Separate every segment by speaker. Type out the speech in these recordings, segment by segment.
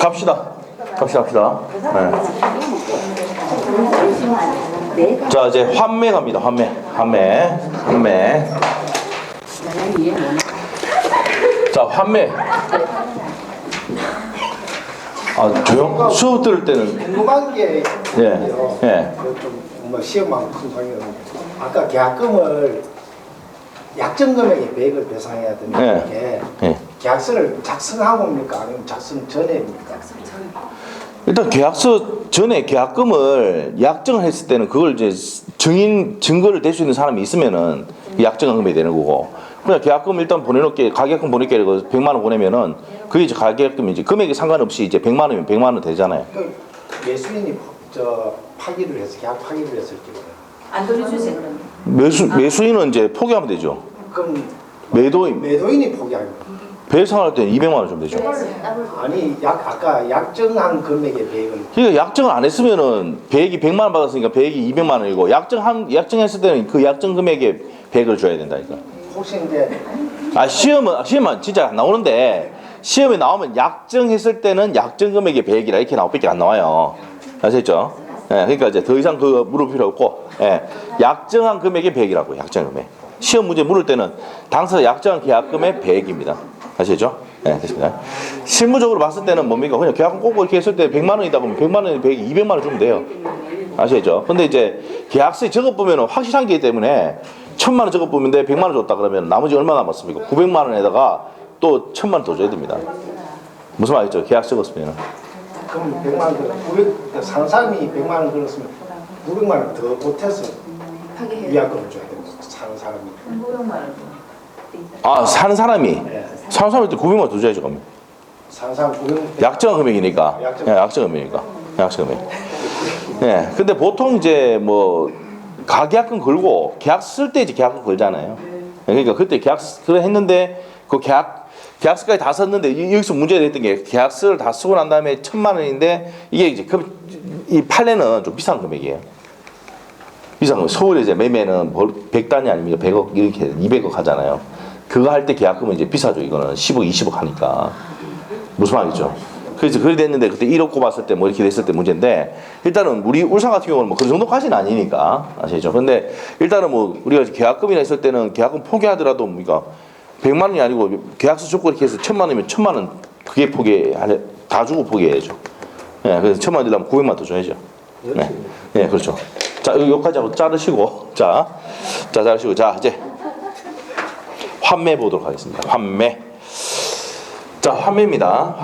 Speaker 1: 갑시다. 갑시다. 네. 자, 이제 환매 갑니다. 환매. 자, 환매. 아, 조용. 수업 들을 때는
Speaker 2: 궁금한 게 있는데요.
Speaker 1: 예.
Speaker 2: 좀 시험만 큰 상이었는데 아까 계약금을 약정금액의 배액을 배상해야 되는데 계약서를 작성하고 옵니까? 아니면 작성 전에입니까?
Speaker 1: 일단 계약서 전에 계약금을 약정을 했을 때는 그걸 이제 증거를 댈 수 있는 사람이 있으면은 약정금이 되는 거고, 그냥 계약금 일단 보내놓게, 가계약금 보낼게 100만 원 보내면은 그게 이제 가계약금이지, 금액이 상관없이 이제 100만 원이면 100만 원 되잖아요.
Speaker 2: 그 매수인이 파기를 해서 계약 파기를 했을 경우는
Speaker 3: 안 돌려주세요 그러면.
Speaker 1: 매수인은 이제 포기하면 되죠.
Speaker 2: 그럼
Speaker 1: 매도인이
Speaker 2: 포기하면
Speaker 1: 배상할 때는 200만 원 좀 되죠.
Speaker 2: 아니 아까 약정한 금액의 배액을
Speaker 1: 그러니까 약정을 안 했으면은 배액이 100만 원 받았으니까 배액이 200만 원이고, 약정했을 때는 그 약정 금액의 배액을 줘야 된다니까.
Speaker 2: 혹시 이제
Speaker 1: 시험은 진짜 안 나오는데, 시험에 나오면 약정했을 때는 약정 금액의 배액이라 이렇게 나오밖에 안 나와요. 아시겠죠? 예, 그러니까 이제 더 이상 그 물을 필요 없고, 약정한 금액의 배액이라고요. 약정 금액. 시험 문제 물을 때는 당사자 약정한 계약금의 배액입니다. 아시겠죠? 네, 됐습니다. 실무적으로 봤을 때는 뭡니까? 그냥 계약금 꼭 이렇게 했을 때 100만 원이다 보면 100만 원의 배액이 200만 원 주면 돼요. 아시겠죠? 근데 이제 계약서에 적어보면 확실한 게 때문에 1000만 원 적어보면 돼 100만 원 줬다 그러면 나머지 얼마 남았습니까? 900만 원에다가 또 1000만 원 더 줘야 됩니다. 무슨 말이죠? 계약 적었으면.
Speaker 2: 그럼 100만 원, 사는 사람이 100만 원 걸었으면 900만 원 더 보태서 위약금을 줘야 됩니다. 사는 사람이.
Speaker 3: 900만 원.
Speaker 1: 사는 사람이?
Speaker 2: 네.
Speaker 1: 사는 사람한테 900만 원 더 줘야죠, 그러면.
Speaker 2: 사는 사람 900만
Speaker 1: 약정 금액이니까. 약정 금액이니까. 약정 금액. 예. 근데 보통 이제 뭐 가계약금 걸고 계약 쓸 때 이제 계약금 걸잖아요. 그러니까 그때 계약서를 했는데 그 계약서까지 다 썼는데 여기서 문제가 됐던 게 계약서를 다 쓰고 난 다음에 1000만 원인데 이게 이제 이 판례는 좀 비싼 금액이에요. 비싼 거. 서울에 이제 매매는 100단위 아닙니까? 100억 이렇게 200억 하잖아요. 그거 할 때 계약금은 이제 비싸죠. 이거는 10억, 20억 하니까. 무슨 말이죠? 그래서 그래 됐는데 그때 1억 꼽았을 때 뭐 이렇게 됐을 때 문제인데, 일단은 우리 울산 같은 경우는 뭐 그 정도까지는 아니니까 아시죠? 근데 일단은 뭐 우리가 계약금이나 있을 때는 계약금 포기하더라도 우리가 100만 원이 아니고 계약서 적고 이렇게 해서 1000만 원이면 1000만 원 그게 다 주고 포기해야죠. 예, 그래서 1000만 원 되려면 900만 원 더 줘야죠. 네, 네, 그렇죠. 자, 여기까지 하고 자르시고, 자르시고, 이제 환매 보도록 하겠습니다. 환매. 자, 환매입니다.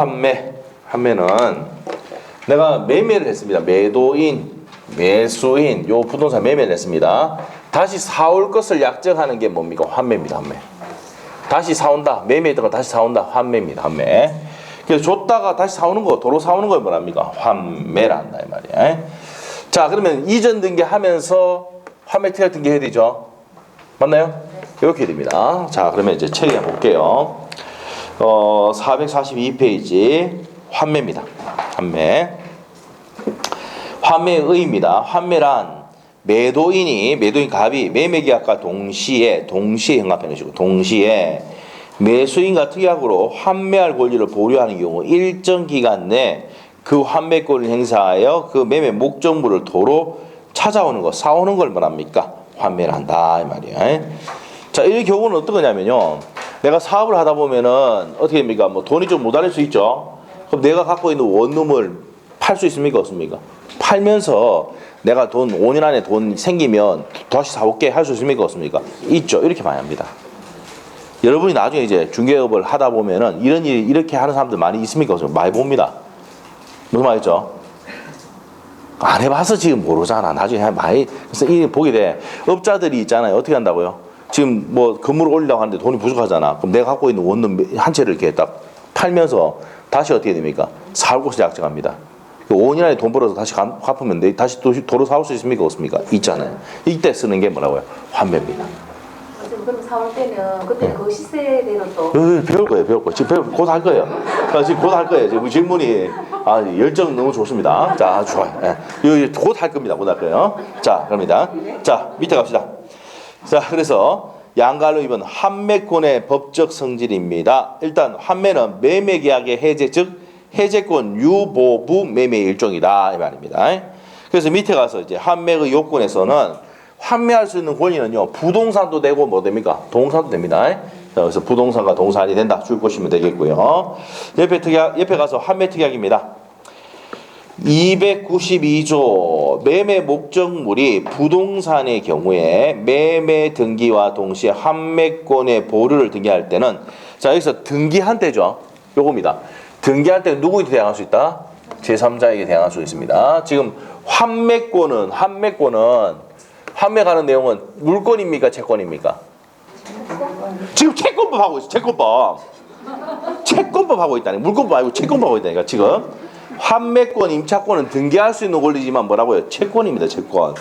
Speaker 1: 환매는 내가 매매를 했습니다. 매수인, 요 부동산 매매를 했습니다. 다시 사올 것을 약정하는 게 뭡니까? 환매입니다. 환매. 다시 사온다. 매매했던 거 다시 사온다. 환매입니다. 환매. 그래서 줬다가 다시 사오는 거, 도로 사오는 걸 뭐랍니까? 환매라 한다 이 말이야. 자, 그러면 이전 등기하면서 환매 특약 등기해야 되죠. 맞나요? 이렇게 됩니다. 자, 그러면 이제 책에 볼게요. 442페이지 환매입니다. 환매의 의의입니다. 환매란 매도인 갑이 매매계약과 동시에 형합하는 것이고, 동시에 매수인과 특약으로 환매할 권리를 보류하는 경우 일정 기간 내 그 환매권을 행사하여 그 매매 목적물을 도로 찾아오는 거, 사오는 걸 뭐랍니까? 환매를 한다 이 말이에요. 자, 이 경우는 어떤 거냐면요, 내가 사업을 하다 보면은 어떻게 됩니까? 뭐 돈이 좀 모자랄 수 있죠. 그럼 내가 갖고 있는 원룸을 팔 수 있습니까? 없습니까? 팔면서 내가 5년 안에 돈 생기면 다시 사올게 할 수 있습니까? 없습니까? 있죠. 이렇게 많이 합니다. 여러분이 나중에 이제 중개업을 하다 보면은 이런 일 이렇게 하는 사람들 많이 있습니까? 없습니까? 많이 봅니다. 무슨 말이죠? 안 해봐서 지금 모르잖아. 나중에 많이. 그래서 이 보게 돼. 업자들이 있잖아요. 어떻게 한다고요? 지금 뭐 건물을 올리려고 하는데 돈이 부족하잖아. 그럼 내가 갖고 있는 원룸 한 채를 이렇게 딱 팔면서 다시 어떻게 됩니까? 사올 곳을 약정합니다. 5년 안에 돈 벌어서 다시 갚으면 다시 도로 사올 수 있습니까? 없습니까? 있잖아요. 이때 쓰는 게 뭐라고요? 환매입니다.
Speaker 3: 그럼 사올 때는 그때 그 시세대로 또
Speaker 1: 배울 거예요. 지금 곧 할 거예요. 지금 곧 할 거예요. 지금 질문이 열정 너무 좋습니다. 자, 좋아요. 예. 곧 할 겁니다. 곧 할 거예요. 자, 갑니다. 자, 밑에 갑시다. 자, 그래서 양가로 입은 환매권의 법적 성질입니다. 일단 환매는 매매계약의 해제, 즉 해제권 유보부 매매 일종이다 이 말입니다. 그래서 밑에 가서 이제 환매의 요건에서는 환매할 수 있는 권리는요 부동산도 되고 뭐 됩니까? 동산도 됩니다. 자, 그래서 부동산과 동산이 된다 줄 보시면 되겠고요. 옆에 가서 환매 특약입니다. 292조 매매 목적물이 부동산의 경우에 매매 등기와 동시에 환매권의 보류를 등기할 때는 자 여기서 등기한 때죠. 요겁니다. 등기할 때 누구에게 대항할 수 있다? 제3자에게 대항할 수 있습니다. 지금 환매권은 환매 가는 내용은 물권입니까? 채권입니까? 지금 채권법 하고 있어. 채권법 하고 있다니. 물권법 아니고 채권법 하고 있다니까 지금. 환매권, 임차권은 등기할 수 있는 권리지만 뭐라고요? 채권입니다. 채권.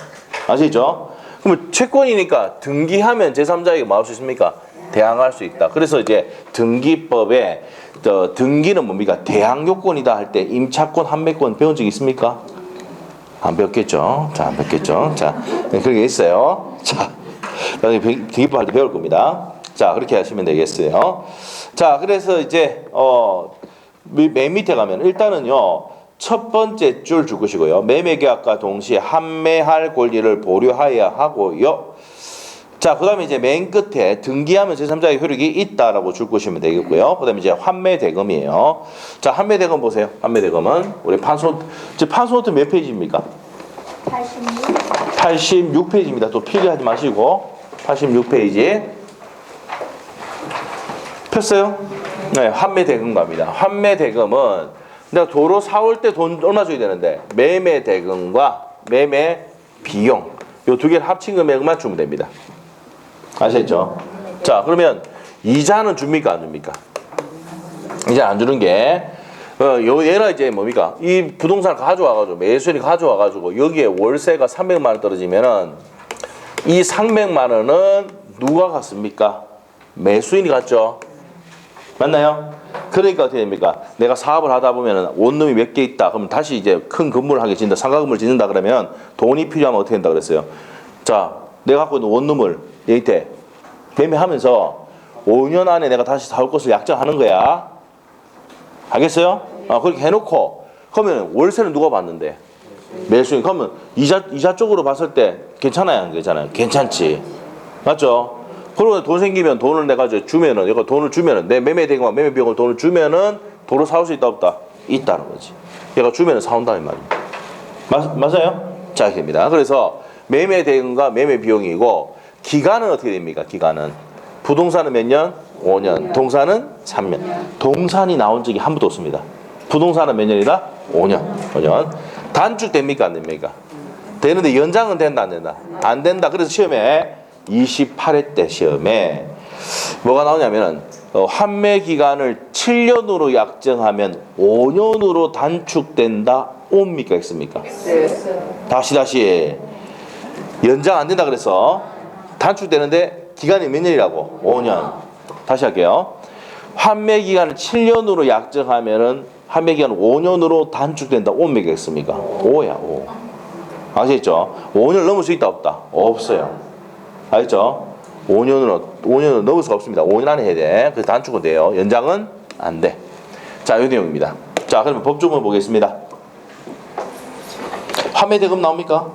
Speaker 1: 아시죠? 그러면 채권이니까 등기하면 제3자에게 뭐 할 수 있습니까? 대항할 수 있다. 그래서 이제 등기법에 등기는 뭡니까? 대항 요건이다 할 때 임차권, 환매권 배운 적 있습니까? 안 배웠겠죠? 자, 안 배웠겠죠? 자, 그런 게 있어요. 자, 나중에 등기법 할 때 배울 겁니다. 자, 그렇게 하시면 되겠어요. 자, 그래서 이제 맨 밑에 가면 일단은요 첫 번째 줄 줄 것이고요. 매매계약과 동시에 환매할 권리를 보류하여야 하고요. 자, 그 다음에 이제 맨 끝에 등기하면 제3자의 효력이 있다라고 줄 것이면 되겠고요. 그 다음에 이제 환매대금이에요. 자, 환매대금 보세요. 환매대금은 우리 판소노트 몇 페이지입니까? 86페이지입니다. 또 필기하지 마시고 86페이지 폈어요? 네, 환매대금 갑니다. 환매대금은 내가 도로 사올 때 돈 얼마 줘야 되는데 매매대금과 매매비용 요 두 개를 합친 금액만 주면 됩니다. 아시겠죠? 자, 그러면 이자는 줍니까 안 줍니까? 이자 안 주는 게 얘가 이제 뭡니까? 이 부동산을 가져와가지고 매수인이 가져와가지고 여기에 월세가 300만 원 떨어지면은 이 300만 원은 누가 갔습니까? 매수인이 갔죠. 맞나요? 그러니까 어떻게 됩니까? 내가 사업을 하다 보면은 원룸이 몇 개 있다. 그럼 다시 이제 큰 건물을 하게 짓는다. 상가 건물을 짓는다 그러면 돈이 필요하면 어떻게 된다 그랬어요? 자, 내가 갖고 있는 원룸을 얘한테 매매하면서 5년 안에 내가 다시 사올 것을 약정하는 거야. 알겠어요? 그렇게 해놓고 그러면 월세는 누가 받는데? 매수인. 그러면 이자 쪽으로 봤을 때 괜찮아요, 안 괜찮아요? 괜찮지. 맞죠? 그리고 돈 생기면 돈을 내가 주면은 이거 돈을 주면은 내 매매대금과 매매비용을 돈을 주면은 도로 사올 수 있다 없다? 있다는 거지. 얘가 주면은 사온다는 말입니다. 맞아요? 자, 이렇게입니다. 그래서 매매대금과 매매비용이고 기간은 어떻게 됩니까? 기간은 부동산은 몇 년? 5년. 동산은 3년. 동산이 나온 적이 한 번도 없습니다. 부동산은 몇 년이다? 5년. 5년. 단축됩니까? 안 됩니까? 되는데 연장은 된다 안 된다? 안 된다. 그래서 시험에 28회 때 시험에 뭐가 나오냐면은 환매 기간을 7년으로 약정하면 5년으로 단축된다. 옵니까? 있습니까?
Speaker 3: 네.
Speaker 1: 다시 연장 안 된다 그래서 단축되는데 기간이 몇 년이라고? 5년. 다시 할게요. 환매 기간을 7년으로 약정하면은 환매 기간은 5년으로 단축된다. 옵니까? 있습니까? 5야 5. 아시겠죠? 5년을 넘을 수 있다 없다? 없어요. 알겠죠? 5년은 넘을 수가 없습니다. 5년 안에 해야 돼. 그래서 단축은 돼요. 연장은 안 돼. 자, 이 내용입니다. 자, 그러면 법조문을 보겠습니다. 환매대금 나옵니까?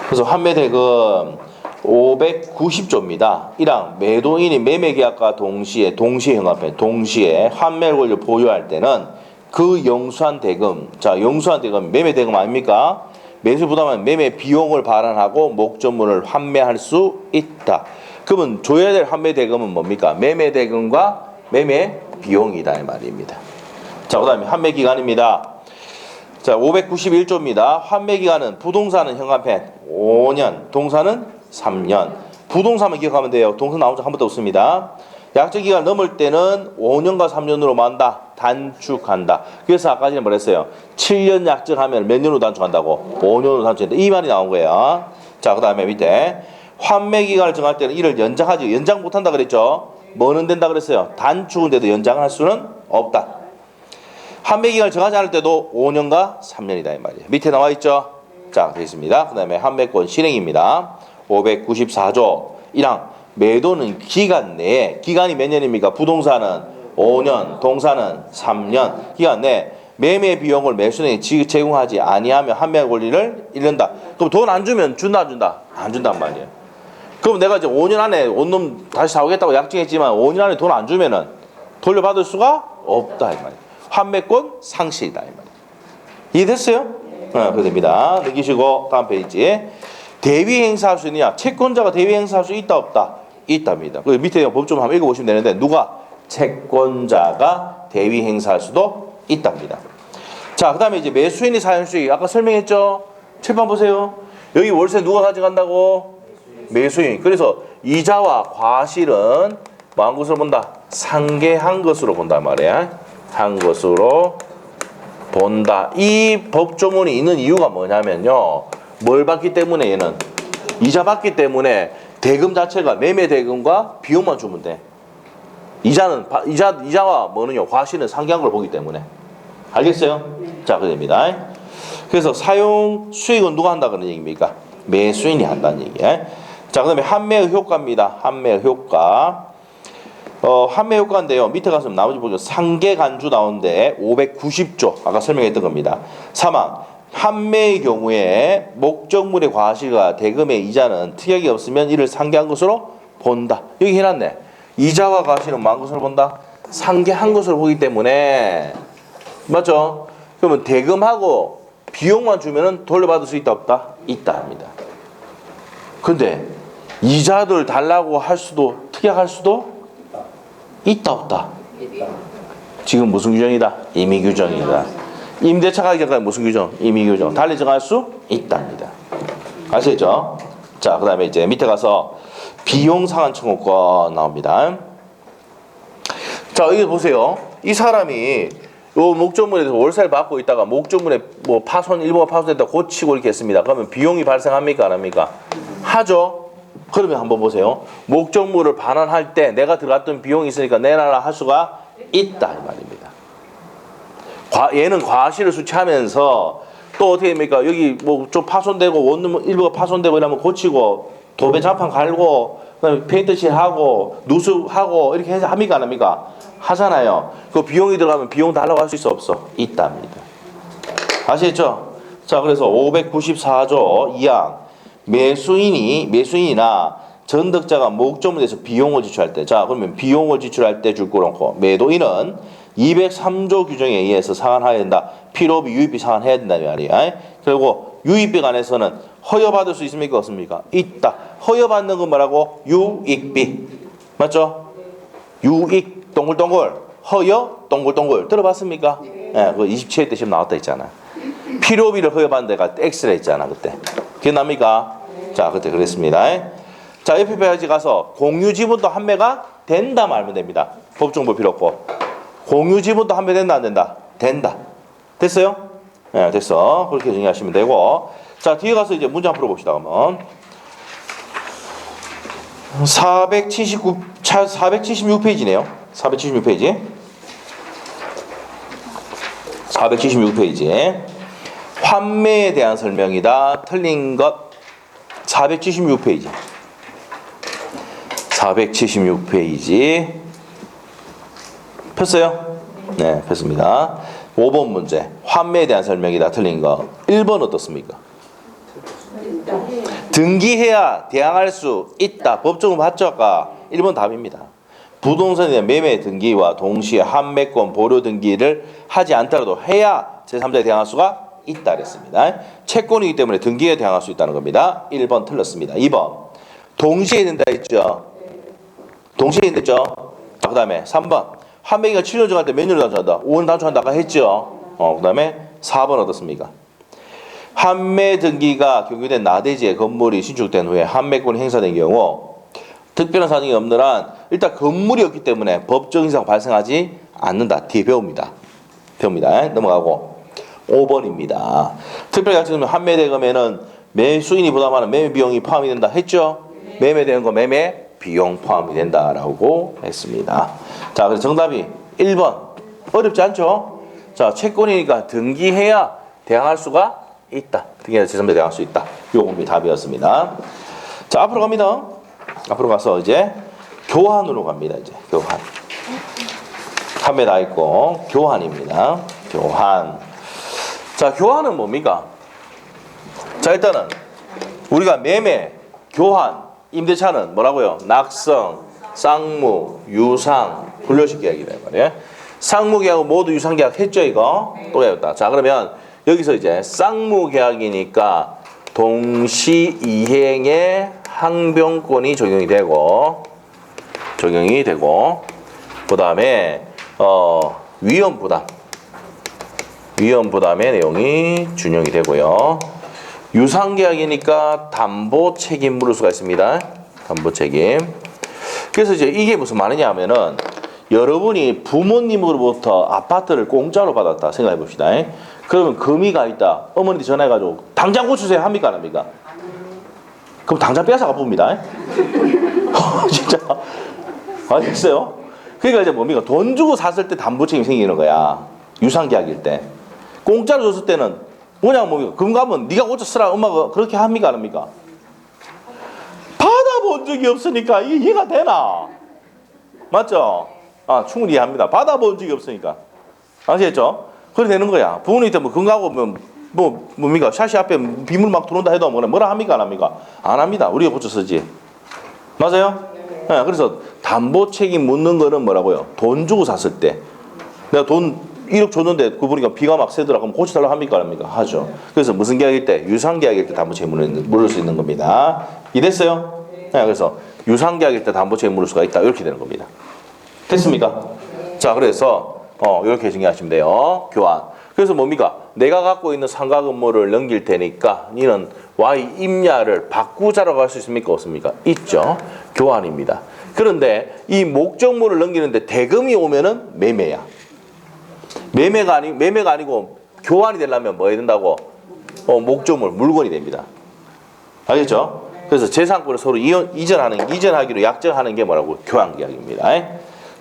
Speaker 1: 그래서 환매대금 590조입니다. 1항 매도인이 매매계약과 동시에 형합해 동시에 환매 권리를 보유할 때는 그 영수한 대금, 자 영수한 대금 매매대금 아닙니까? 매수 부담은 매매 비용을 발환하고 목적물을 환매할 수 있다. 그러면 줘야 될 환매 대금은 뭡니까? 매매 대금과 매매 비용이다 이 말입니다. 자, 그다음에 환매 기간입니다. 자, 591조입니다. 환매 기간은 부동산은 현관펜 5년, 동산은 3년. 부동산만 기억하면 돼요. 동산 나온 적 한 번도 없습니다. 약정 기간 넘을 때는 5년과 3년으로 만다. 단축한다. 그래서 아까 전에 뭐랬어요? 7년 약정하면 몇 년으로 단축한다고? 5년으로 단축한다. 이 말이 나온 거예요. 자, 그 다음에 밑에 환매 기간을 정할 때는 이를 연장하지. 연장 못한다 그랬죠? 뭐는 된다 그랬어요? 단축은 돼도 연장할 수는 없다. 환매 기간을 정하지 않을 때도 5년과 3년이다 이 말이에요. 밑에 나와 있죠? 자, 되어 있습니다. 그 다음에 환매권 실행입니다. 594조 1항 매도는 기간 내에, 기간이 몇 년입니까? 부동산은 5년, 동사는 3년. 기간 내 매매 비용을 매수인이 제공하지 아니하면 판매할 권리를 잃는다. 그럼 돈 안 주면 준다 안 준다? 안 준단 말이에요. 그럼 내가 이제 5년 안에 원룸 다시 사오겠다고 약정했지만 5년 안에 돈 안 주면은 돌려받을 수가 없다 이 말이에요. 판매권 상실이다 이 말이에요. 이해됐어요? 그렇게 됩니다. 넘기시고 다음 페이지. 대위 행사할 수 있느냐? 채권자가 대위 행사할 수 있다 없다? 있답니다. 그 밑에 법좀 한번 읽어보시면 되는데 누가? 채권자가 대위 행사할 수도 있답니다. 자, 그 다음에 이제 매수인이 사용 수익 아까 설명했죠? 칠판 보세요. 여기 월세 누가 가져간다고? 매수인. 그래서 이자와 과실은 뭐한 것으로 본다? 상계한 것으로 본단 말이야. 한 것으로 본다. 이 법조문이 있는 이유가 뭐냐면요. 뭘 받기 때문에 얘는 이자 받기 때문에 대금 자체가 매매 대금과 비용만 주면 돼. 이자와 뭐는요 과실은 상계한 걸 보기 때문에. 알겠어요? 자, 그렇게 됩니다. 그래서 사용 수익은 누가 한다 그런 얘기입니까? 매수인이 한다는 얘기예요. 자, 그다음에 판매의 효과입니다. 판매의 효과. 판매 효과인데요. 밑에 가서 나머지 보죠. 상계 간주 나오는데 590조 아까 설명했던 겁니다. 3항 판매의 경우에 목적물의 과실과 대금의 이자는 특약이 없으면 이를 상계한 것으로 본다. 여기 해놨네. 이자와 과실은 뭐한 것으로 본다? 상계한 것으로 보기 때문에 맞죠? 그러면 대금하고 비용만 주면은 돌려받을 수 있다 없다? 있다 합니다. 근데 이자들 달라고 할 수도 특약할 수도 있다 없다? 지금 무슨 규정이다? 임의 규정이다. 임대차 가격은 무슨 규정? 임의 규정. 달리 정할 수 있답니다. 아시겠죠? 자, 그 다음에 이제 밑에 가서 비용 상환 청구권 나옵니다. 자, 여기 보세요. 이 사람이 요 목적물에서 월세를 받고 있다가 목적물에 뭐 일부가 파손됐다 고치고 이렇게 했습니다. 그러면 비용이 발생합니까? 안 합니까? 하죠. 그러면 한번 보세요. 목적물을 반환할 때 내가 들어갔던 비용이 있으니까 내놔라 할 수가 있다 이 말입니다. 얘는 과실을 수취하면서 또 어떻게 됩니까? 여기 뭐 좀 파손되고 원룸 일부가 파손되고 이러면 고치고 도배 자판 갈고 그다음에 페인트칠 하고 누수하고 이렇게 해서 합니까 안 합니까? 하잖아요. 그 비용이 들어가면 비용 달라고 할 수 있어 없어? 있답니다. 아시겠죠? 자, 그래서 594조 2항 매수인이나 전득자가 목적물에서 비용을 지출할 때, 자, 그러면 비용을 지출할 때 줄 거놓고 매도인은 203조 규정에 의해서 상환해야 된다. 필요비, 유입비 상환해야 된다는 말이야. 그리고 유입비 관해서는 허여받을 수 있습니까? 없습니까? 있다. 허여받는 건 뭐라고? 유익비. 맞죠? 유익 동글동글 허여 동글동글 들어봤습니까? 예, 그 27회 때 시험 나왔다 했잖아. 필요비를 허여받는 데가 X라 했잖아 그때. 기억납니까? 자, 그때 그랬습니다. 자, 옆에 페이지 가서 공유 지분도 판매가 된다 말면 됩니다. 법정보 필요 없고. 공유 지분도 판매 된다 안 된다? 된다. 됐어요? 네, 됐어. 그렇게 정리하시면 되고. 자, 뒤에 가서 이제 문제 한번 풀어봅시다. 그러면 476페이지네요. 476페이지. 476페이지. 환매에 대한 설명이다. 틀린 것 476페이지. 476페이지. 폈어요? 네, 폈습니다. 5번 문제. 환매에 대한 설명이다. 틀린 거. 1번 어떻습니까? 등기해야 대항할 수 있다. 법정은 봤죠? 아까 1번 답입니다. 부동산에 대한 매매 등기와 동시에 환매권 보료 등기를 하지 않더라도 해야 제3자에 대항할 수가 있다 그랬습니다. 채권이기 때문에 등기에 대항할 수 있다는 겁니다. 1번 틀렸습니다. 2번 동시에 된다 했죠? 동시에 됐죠? 자, 그 다음에 3번 환매기가 7년 정할 때 몇 년을 단축한다? 5년 단축한다 아까 했죠? 그 다음에 4번 어떻습니까? 환매 등기가 경유된 나대지에 건물이 신축된 후에 환매권이 행사된 경우 특별한 사정이 없는 한 일단 건물이 없기 때문에 법적 인사가 발생하지 않는다. 뒤에 배웁니다. 넘어가고 5번입니다. 특별히 가르치면 환매대금에는 매수인이 부담하는 매매 비용이 포함이 된다 했죠? 매매되는 거 매매 비용 포함이 된다라고 했습니다. 자, 그래서 정답이 1번. 어렵지 않죠? 자, 채권이니까 등기해야 대항할 수가 있다. 등기해야 제3자에 대항할 수 있다. 요금이 답이었습니다. 자, 앞으로 갑니다. 앞으로 가서 이제 교환으로 갑니다. 이제 교환. 판매 다 있고 교환입니다. 교환. 자, 교환은 뭡니까? 자, 일단은 우리가 매매, 교환, 임대차는 뭐라고요? 낙성, 쌍무, 유상, 분료식 계약이란 말이에요. 쌍무 계약은 모두 유상 계약 했죠, 이거? 또 해봤다. 자, 그러면 여기서 이제 쌍무 계약이니까 동시 이행의 항변권이 적용이 되고 그 다음에 위험 부담의 내용이 준용이 되고요. 유상 계약이니까 담보 책임 물을 수가 있습니다. 담보 책임. 그래서 이제 이게 무슨 말이냐 하면은 여러분이 부모님으로부터 아파트를 공짜로 받았다 생각해 봅시다. 그러면 금이가 있다. 어머니한테 전화해가지고 당장 고쳐주세요 합니까 안 합니까? 그럼 당장 빼앗아 갚습니다. 진짜 알겠어요? 그러니까 이제 뭡니까? 돈 주고 샀을 때 담보 책임이 생기는 거야. 유상 계약일 때. 공짜로 줬을 때는 뭐냐 뭡니까? 금 가면 네가 고쳐 쓰라 엄마가 그렇게 합니까 안 합니까? 받아본 적이 없으니까 이게 이해가 되나? 맞죠? 아, 충분히 이해합니다. 받아본 적이 없으니까. 아시겠죠? 그래 되는 거야. 부모님한테 뭐 금가고 뭡니까? 샤시 앞에 비물 막 들어온다 해도 뭐라 합니까 안 합니까? 안 합니다. 우리가 고쳐 쓰지. 맞아요? 네, 그래서 담보 책임 묻는 거는 뭐라고요? 돈 주고 샀을 때. 내가 돈 1억 줬는데 그분이가 비가 막 새더라. 그럼 고쳐달라고 합니까 안 합니까? 하죠. 그래서 무슨 계약일 때? 유상 계약일 때 담보 책임 물을 수 있는 겁니다. 이해됐어요? 네, 그래서 유상 계약일 때 담보 책임 물을 수가 있다. 이렇게 되는 겁니다. 됐습니까? 자, 그래서 이렇게 정리하시면 돼요. 교환. 그래서 뭡니까? 내가 갖고 있는 상가 건물을 넘길 테니까 니는 Y 임야를 바꾸자라고 할 수 있습니까? 없습니까? 있죠. 교환입니다. 그런데 이 목적물을 넘기는데 대금이 오면은 매매야. 매매가 아니고 교환이 되려면 뭐 해야 된다고? 목적물, 물건이 됩니다. 알겠죠? 그래서 재산권을 서로 이전하기로 약정하는 게 뭐라고? 교환계약입니다.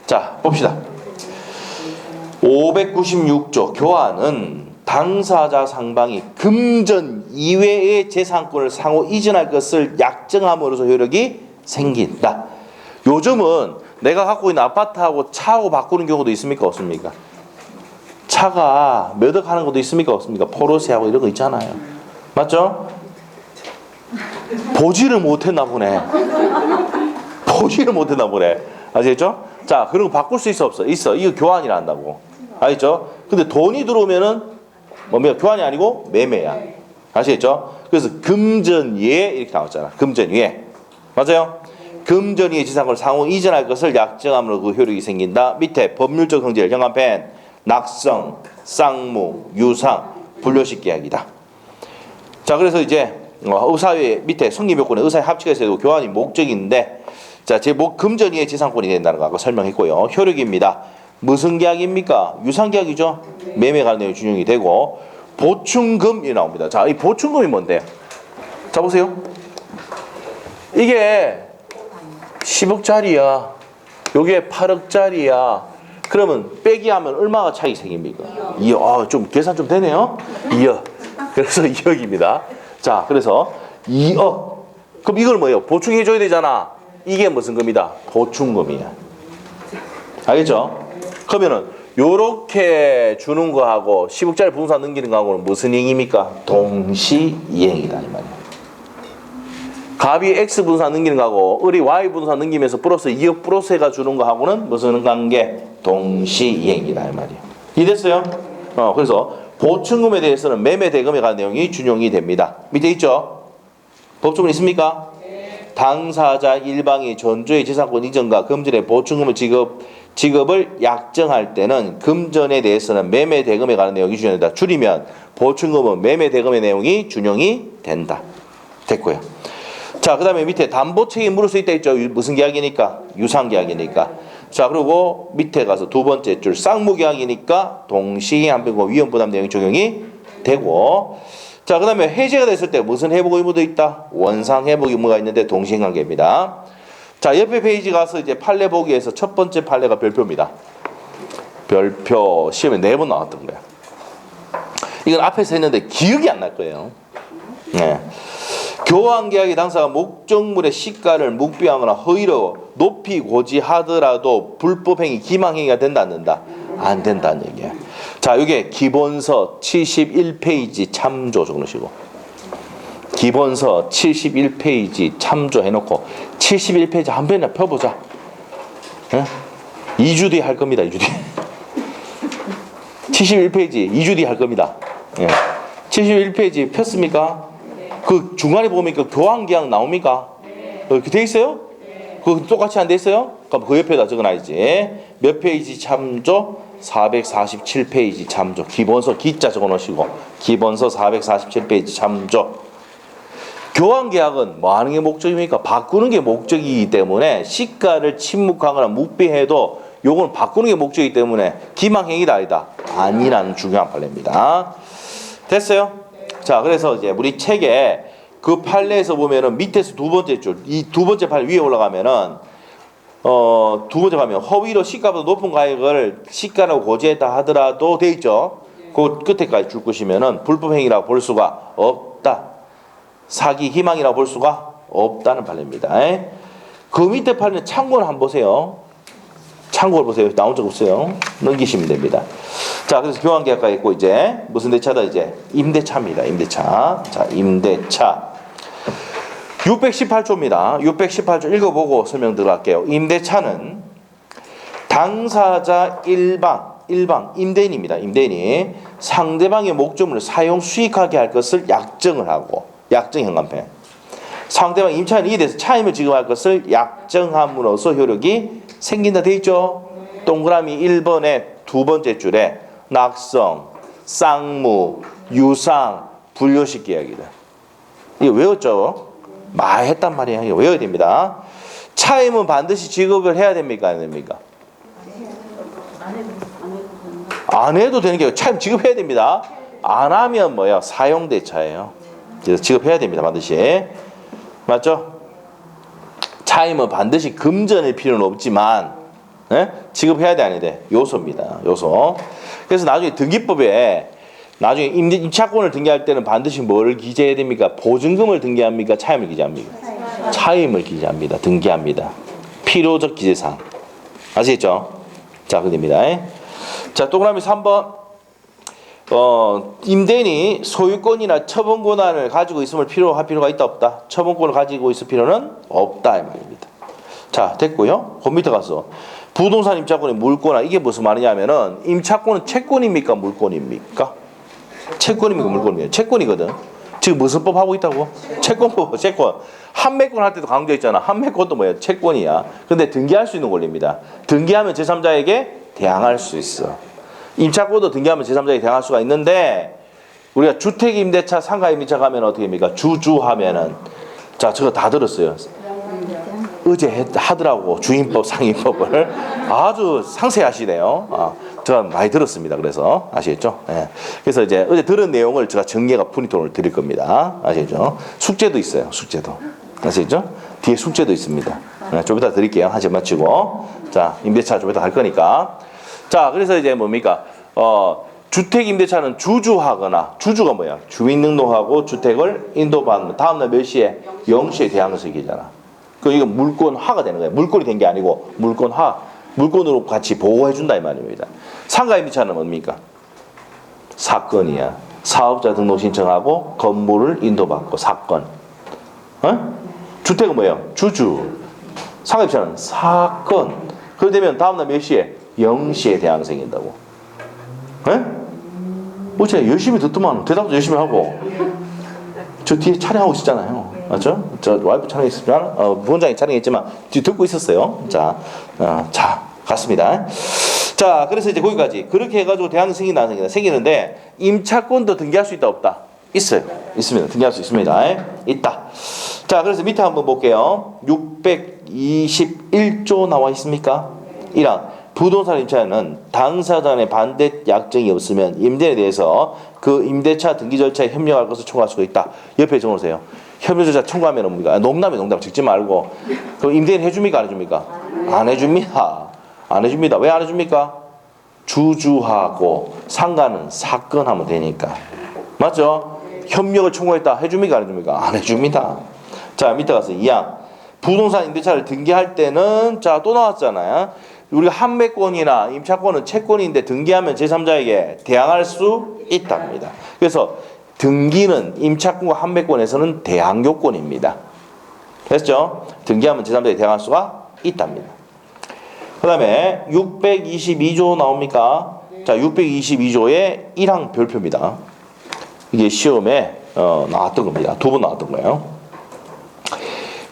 Speaker 1: 자, 봅시다. 596조 교환은 당사자 상방이 금전 이외의 재산권을 상호 이전할 것을 약정함으로써 효력이 생긴다. 요즘은 내가 갖고 있는 아파트하고 차하고 바꾸는 경우도 있습니까? 없습니까? 차가 몇 억 하는 것도 있습니까? 없습니까? 포르쉐하고 이런 거 있잖아요. 맞죠? 보지를 못했나 보네. 아시겠죠? 자, 그런 거 바꿀 수 있어 없어? 있어. 이거 교환이라 한다고. 알겠죠? 근데 돈이 들어오면은 뭡니까? 교환이 아니고 매매야. 아시겠죠? 그래서 금전위에 이렇게 나왔잖아. 금전위에. 맞아요? 금전위의 지상권을 상호 이전할 것을 약정함으로 그 효력이 생긴다. 밑에 법률적 성질, 형한펜, 낙성, 쌍무, 유상, 분료식 계약이다. 자, 그래서 이제 의사회 밑에 성립요건에 의사의 합치가 있어도 교환이 목적인데, 자, 금전위의 지상권이 된다는 거 아까 설명했고요. 효력입니다. 무슨 계약입니까? 유상계약이죠. 매매 관련 내용이 준용이 되고 보충금이 나옵니다. 자, 이 보충금이 뭔데요? 자, 보세요. 이게 10억짜리야. 요게 8억짜리야. 그러면 빼기 하면 얼마가 차이 생깁니까? 2억. 좀 계산 좀 되네요. 2억. 그래서 2억입니다. 자, 그래서 2억. 그럼 이걸 뭐예요? 보충해줘야 되잖아. 이게 무슨 금이다? 보충금이야. 알겠죠? 그러면은 요렇게 주는 거하고 10억짜리 부동산 넘기는 거하고는 무슨 이행입니까? 동시이행이다 이 말이야. 갑이 X 부동산 넘기는 거하고 을이 Y 부동산 넘기면서 플러스 2억 플러스해가 주는 거하고는 무슨 관계? 동시이행이다 이 말이야. 이해됐어요? 그래서 보충금에 대해서는 매매 대금에 관한 내용이 준용이 됩니다. 밑에 있죠? 법조문 있습니까? 당사자 일방이 전조의 재산권 이전과 금전의 보충금을 지급을 약정할 때는 금전에 대해서는 매매 대금에 관한 내용이 준용된다. 줄이면 보충금은 매매 대금의 내용이 준용이 된다. 됐고요. 자, 그 다음에 밑에 담보 책임 물을 수 있다 있죠. 무슨 계약이니까? 유상 계약이니까. 자, 그리고 밑에 가서 두 번째 줄 쌍무 계약이니까 동시에 한변과 위험 부담 내용이 적용이 되고, 자, 그 다음에 해제가 됐을 때 무슨 회복 의무도 있다? 원상 회복 의무가 있는데 동시행 관계입니다. 자, 옆에 페이지 가서 이제 판례 보기에서 첫 번째 판례가 별표입니다. 별표 시험에 4번 나왔던 거야. 이건 앞에서 했는데 기억이 안 날 거예요. 네. 교환계약의 당사가 목적물의 시가를 묵비하거나 허위로 높이 고지하더라도 불법행위 기망행위가 된다 안 된다? 안 된다는 얘기야. 자, 이게 기본서 71페이지 참조 적으시고 기본서 71페이지 참조해놓고 71페이지 한 편이나 펴보자. 예? 2주 뒤에 할 겁니다. 2주 뒤에 71페이지 2주 뒤에 할 겁니다. 예. 71페이지 폈습니까? 그 중간에 보니까 교환계약 나옵니까? 그렇게 돼 있어요? 그 똑같이 안 돼 있어요? 그럼 그 옆에다 적어놔야지. 몇 페이지 참조? 447페이지 참조. 기본서 기자 적어놓으시고 기본서 447페이지 참조. 교환계약은 뭐 하는 게 목적입니까? 바꾸는 게 목적이기 때문에 시가를 침묵하거나 묵비해도 요건 바꾸는 게 목적이기 때문에 기망행위다 아니다? 아니라는 중요한 판례입니다. 됐어요? 자, 그래서 이제 우리 책에 그 판례에서 보면은 밑에서 두 번째 줄, 이 두 번째 판례 위에 올라가면은 두 번째 가면 허위로 시가보다 높은 가액을 시가라고 고지했다 하더라도 돼 있죠. 그 끝에까지 줄 것이면은 불법행위라고 볼 수가 없다. 사기 희망이라고 볼 수가 없다는 판례입니다. 그 밑에 판례 참고를 한번 보세요. 참고를 보세요. 나온 적 없어요. 넘기시면 됩니다. 자, 그래서 교환계약가 있고 이제 무슨 대차다 이제 임대차입니다. 임대차. 자, 임대차. 618조입니다. 618조 읽어보고 설명 들어갈게요. 임대차는 당사자 일방 임대인입니다. 임대인이 상대방의 목적물을 사용 수익하게 할 것을 약정을 하고 약정현관편. 상대방 임차인이 이에 대해서 차임을 지급할 것을 약정함으로써 효력이 생긴다 돼 있죠. 동그라미 1번의 두 번째 줄에 낙성, 쌍무, 유상, 불효식 계약이다. 이거 외웠죠? 많이 했단 말이야. 이거 외워야 됩니다. 차임은 반드시 지급을 해야 됩니까? 안 됩니까? 안 해도 되는 게 차임 지급해야 됩니다. 안 하면 뭐야? 사용대차예요. 그래서 지급해야 됩니다. 반드시. 맞죠? 차임은 반드시 금전일 필요는 없지만 지급해야 돼 아니 돼? 요소입니다. 요소. 그래서 나중에 등기법에 나중에 임차권을 등기할 때는 반드시 뭐를 기재해야 됩니까? 보증금을 등기합니까? 차임을 기재합니까? 차임을 기재합니다. 등기합니다. 필요적 기재사항. 아시겠죠? 자, 그겁니다. 자, 동그라미 3번. 임대인이 소유권이나 처분 권한을 가지고 있음을 필요할 필요가 있다 없다? 처분권을 가지고 있을 필요는 없다 이 말입니다. 자, 됐고요. 그 밑에 가서 부동산 임차권의 물권한 이게 무슨 말이냐면은 임차권은 채권입니까? 물권입니까? 채권입니까? 물권입니까? 채권이거든. 지금 무슨 법 하고 있다고? 채권법, 채권. 한매권 할 때도 강조했잖아. 한매권도 뭐야? 채권이야. 근데 등기할 수 있는 권리입니다. 등기하면 제3자에게 대항할 수 있어. 임차권도 등기하면 제3자에게 대항할 수가 있는데 우리가 주택임대차, 상가임대차 가면 어떻게 합니까? 주주하면은 자, 저거 다 들었어요. 어제 하더라고. 주임법, 상임법을 아주 상세하시네요. 제가 많이 들었습니다. 그래서 아시겠죠? 네. 그래서 이제 어제 들은 내용을 제가 정리해가 프린트를 드릴 겁니다. 아시죠? 숙제도 있어요. 숙제도 아시죠? 뒤에 숙제도 있습니다. 네, 좀 이따 드릴게요. 하지 마치고 자, 임대차 좀 이따 할 거니까. 자, 그래서 이제 뭡니까? 주택 임대차는 주주하거나 주주가 뭐야? 주민 등록하고 주택을 인도받는 다음날 몇 시에 0시에 대항해서 얘기잖아. 그 이거 물권화가 되는 거예요. 물권이 된 게 아니고 물권화, 물권으로 같이 보호해 준다 이 말입니다. 상가 임대차는 뭡니까? 사건이야. 사업자 등록 신청하고 건물을 인도받고 사건. 주택은 뭐예요? 주주. 상가 임대차는 사건. 그렇게 되면 다음날 몇 시에? 0시에 대항 생긴다고. 어째 열심히 듣더만 대답도 열심히 하고 저 뒤에 촬영하고 있었잖아요. 맞죠? 저 와이프 촬영했지만 부원장이 촬영했지만 뒤에 듣고 있었어요. 자, 갔습니다. 자, 그래서 이제 거기까지 그렇게 해가지고 대항이 생긴다 안 생긴다 생기는데 임차권도 등기할 수 있다 없다? 있어요. 있습니다. 등기할 수 있습니다. 있다. 자, 그래서 밑에 한번 볼게요. 621조 나와 있습니까? 1항 부동산 임차인은 당사자의 반대 약정이 없으면 임대인에 대해서 그 임대차 등기 절차에 협력할 것을 청구할 수가 있다. 옆에 적어놓으세요. 협력 절차 청구하면 뭡니까? 농담 적지 말고. 그럼 임대인 해줍니까? 안 해줍니까? 안 해줍니다. 안 해줍니다. 왜 안 해줍니까? 주주하고 상가는 사건하면 되니까. 맞죠? 협력을 청구했다. 해줍니까? 안 해줍니까? 안 해줍니다. 자, 밑에 가서 2항. 부동산 임대차를 등기할 때는 자, 또 나왔잖아요. 우리가 판매권이나 임차권은 채권인데 등기하면 제3자에게 대항할 수 있답니다. 그래서 등기는 임차권과 판매권에서는 대항 요건입니다. 됐죠? 등기하면 제3자에게 대항할 수가 있답니다. 그 다음에 622조 나옵니까? 자, 622조의 1항 별표입니다. 이게 시험에 나왔던 겁니다. 2번 나왔던 거예요.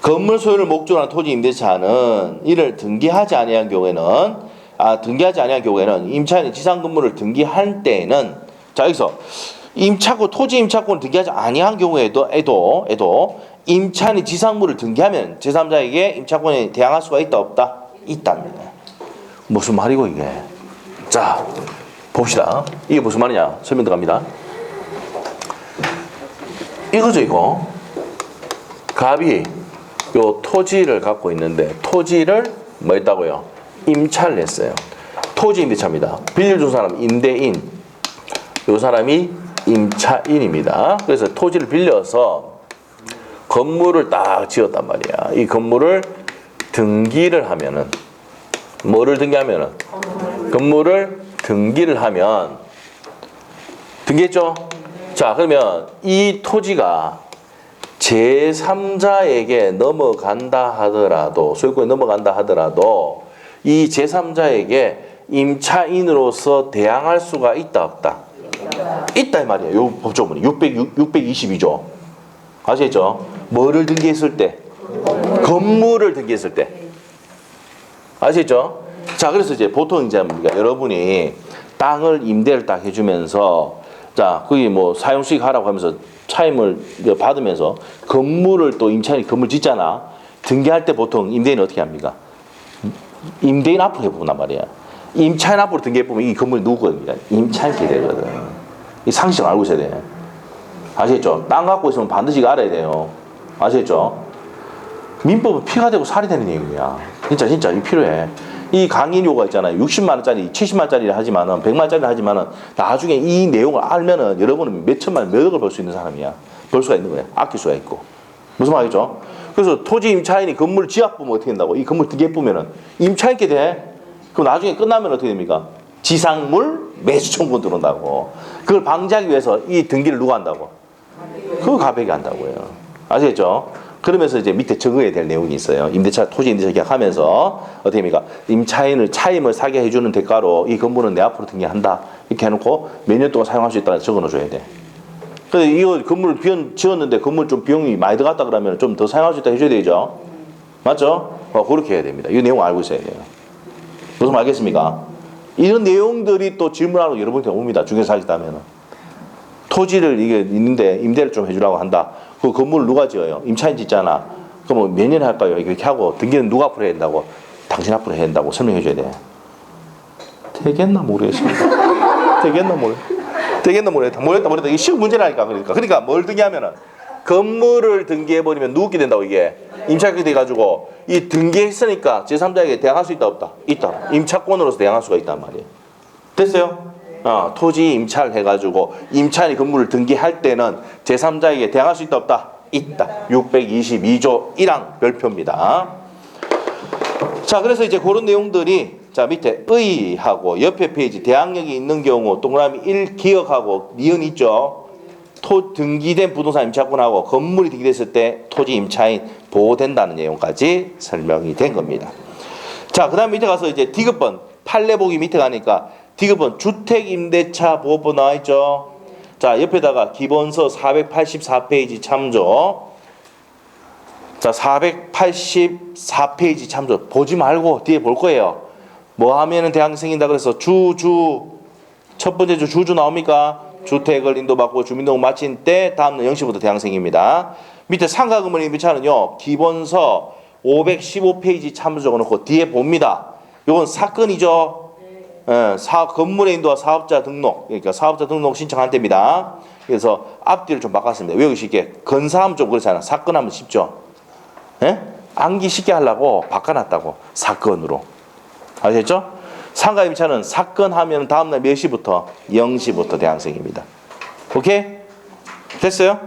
Speaker 1: 건물 소유를 목적으로 한 토지 임대차는 이를 등기하지 아니한 경우에는 임차인이 지상 건물을 등기할 때에는 자, 여기서 토지 임차권을 등기하지 아니한 경우에도 임차인이 지상물을 등기하면 제3자에게 임차권에 대항할 수가 있다 없다? 있답니다. 무슨 말이고 이게? 자, 봅시다. 이게 무슨 말이냐? 설명 들어갑니다. 이거죠, 이거. 갑이 요 토지를 갖고 있는데 토지를 뭐 했다고요? 임차를 했어요. 토지 임대차입니다. 빌려준 사람 임대인, 요 사람이 임차인입니다. 그래서 토지를 빌려서 건물을 딱 지었단 말이야. 이 건물을 등기를 하면은 뭐를 등기하면은 건물을 등기를 하면 등기했죠? 자, 그러면 이 토지가 제3자에게 넘어간다 하더라도 소유권이 넘어간다 하더라도 이 제3자에게 임차인으로서 대항할 수가 있다 없다? 있다 이 말이에요. 요 법조문이 622조 아시겠죠? 뭐를 등기했을 때? 건물을 등기했을 때 아시겠죠? 자, 그래서 이제 보통 이제 여러분이 땅을 임대를 딱 해주면서 자, 거기 뭐 사용 수익 하라고 하면서 차임을 받으면서 건물을 또 임차인이 건물 짓잖아. 등기할 때 보통 임대인은 어떻게 합니까? 임대인 앞으로 해보란 말이야. 임차인 앞으로 등기해보면 이 건물이 누구 겁니까? 임차인이 되거든. 이 상식을 알고 있어야 돼. 아시겠죠? 땅 갖고 있으면 반드시 이거 알아야 돼요. 아시겠죠? 민법은 피가 되고 살이 되는 얘기야. 진짜 이 필요해. 이 강의료가 있잖아요. 60만 원짜리, 70만 원짜리를 하지만은 100만 원짜리를 하지만은 나중에 이 내용을 알면은 여러분은 몇 천만 원, 몇 억을 벌 수 있는 사람이야. 벌 수가 있는 거야. 아낄 수가 있고. 무슨 말이죠? 그래서 토지 임차인이 건물 지압 보면 어떻게 된다고? 이 건물 등기해 보면은 임차인께 돼. 그럼 나중에 끝나면 어떻게 됩니까? 지상물 매수 청구 들어온다고. 그걸 방지하기 위해서 이 등기를 누가 한다고? 그거 가백이 한다고요. 아시겠죠? 그러면서 이제 밑에 적어야 될 내용이 있어요. 토지 임대차 계약하면서 어떻게 합니까? 차임을 사게 해주는 대가로 이 건물은 내 앞으로 등기한다. 이렇게 해놓고 몇 년 동안 사용할 수 있다 적어 넣어줘야 돼. 근데 이거 건물 지었는데 건물 좀 비용이 많이 들어갔다 그러면 좀 더 사용할 수 있다 해줘야 되죠. 맞죠? 그렇게 해야 됩니다. 이 내용 알고 있어야 돼요. 무슨 말 알겠습니까? 이런 내용들이 또 질문하러 여러분한테 옵니다. 중개사 하겠다면 토지를 이게 있는데 임대를 좀 해주라고 한다. 그 건물을 누가 지어요? 임차인 짓잖아. 그럼 몇 년에 할까요? 이렇게 하고 등기는 누가 앞으로 해야 된다고? 당신 앞으로 해야 된다고 설명해 줘야 돼. 되겠나 모르겠습니다. 되겠나 모르겠다. 이게 쉬운 문제라니까. 그러니까 뭘 등기하면은 건물을 등기해 버리면 누구게 된다고 이게 임차권이 돼가지고 이 등기했으니까 제3자에게 대항할 수 있다 없다? 있다. 임차권으로서 대항할 수가 있단 말이에요. 됐어요? 토지 임차를 해가지고 임차인이 건물을 등기할 때는 제3자에게 대항할 수 있다 없다? 있다. 622조 1항 별표입니다. 자, 그래서 이제 그런 내용들이 자 밑에 의하고 옆에 페이지 대항력이 있는 경우 동그라미 1 기억하고 니은 있죠. 등기된 부동산 임차권하고 건물이 등기됐을 때 토지 임차인 보호된다는 내용까지 설명이 된 겁니다. 자, 그 다음 밑에 가서 이제 디귿번 판례 보기 밑에 가니까 디귿번 주택임대차 보호법 나와있죠. 자, 옆에다가 기본서 484페이지 참조. 자, 484페이지 참조 보지 말고 뒤에 볼 거예요. 뭐 하면은 대항 생긴다 그래서 첫 번째 주주 나옵니까? 주택을 인도받고 주민등록 마친 때 다음날 0시부터 대항 생깁니다. 밑에 상가건물 임대차는요 기본서 515페이지 참조 적어놓고 뒤에 봅니다. 이건 사건이죠. 건물의 인도와 사업자 등록, 그러니까 사업자 등록 신청한 때입니다. 그래서 앞뒤를 좀 바꿨습니다. 외우기 쉽게. 건사하면 좀 그렇잖아. 사건하면 쉽죠. 암기 쉽게 하려고 바꿔놨다고. 사건으로. 아시겠죠? 상가 임차는 사건 하면 다음날 몇 시부터? 0시부터 대항 생깁니다. 오케이? 됐어요?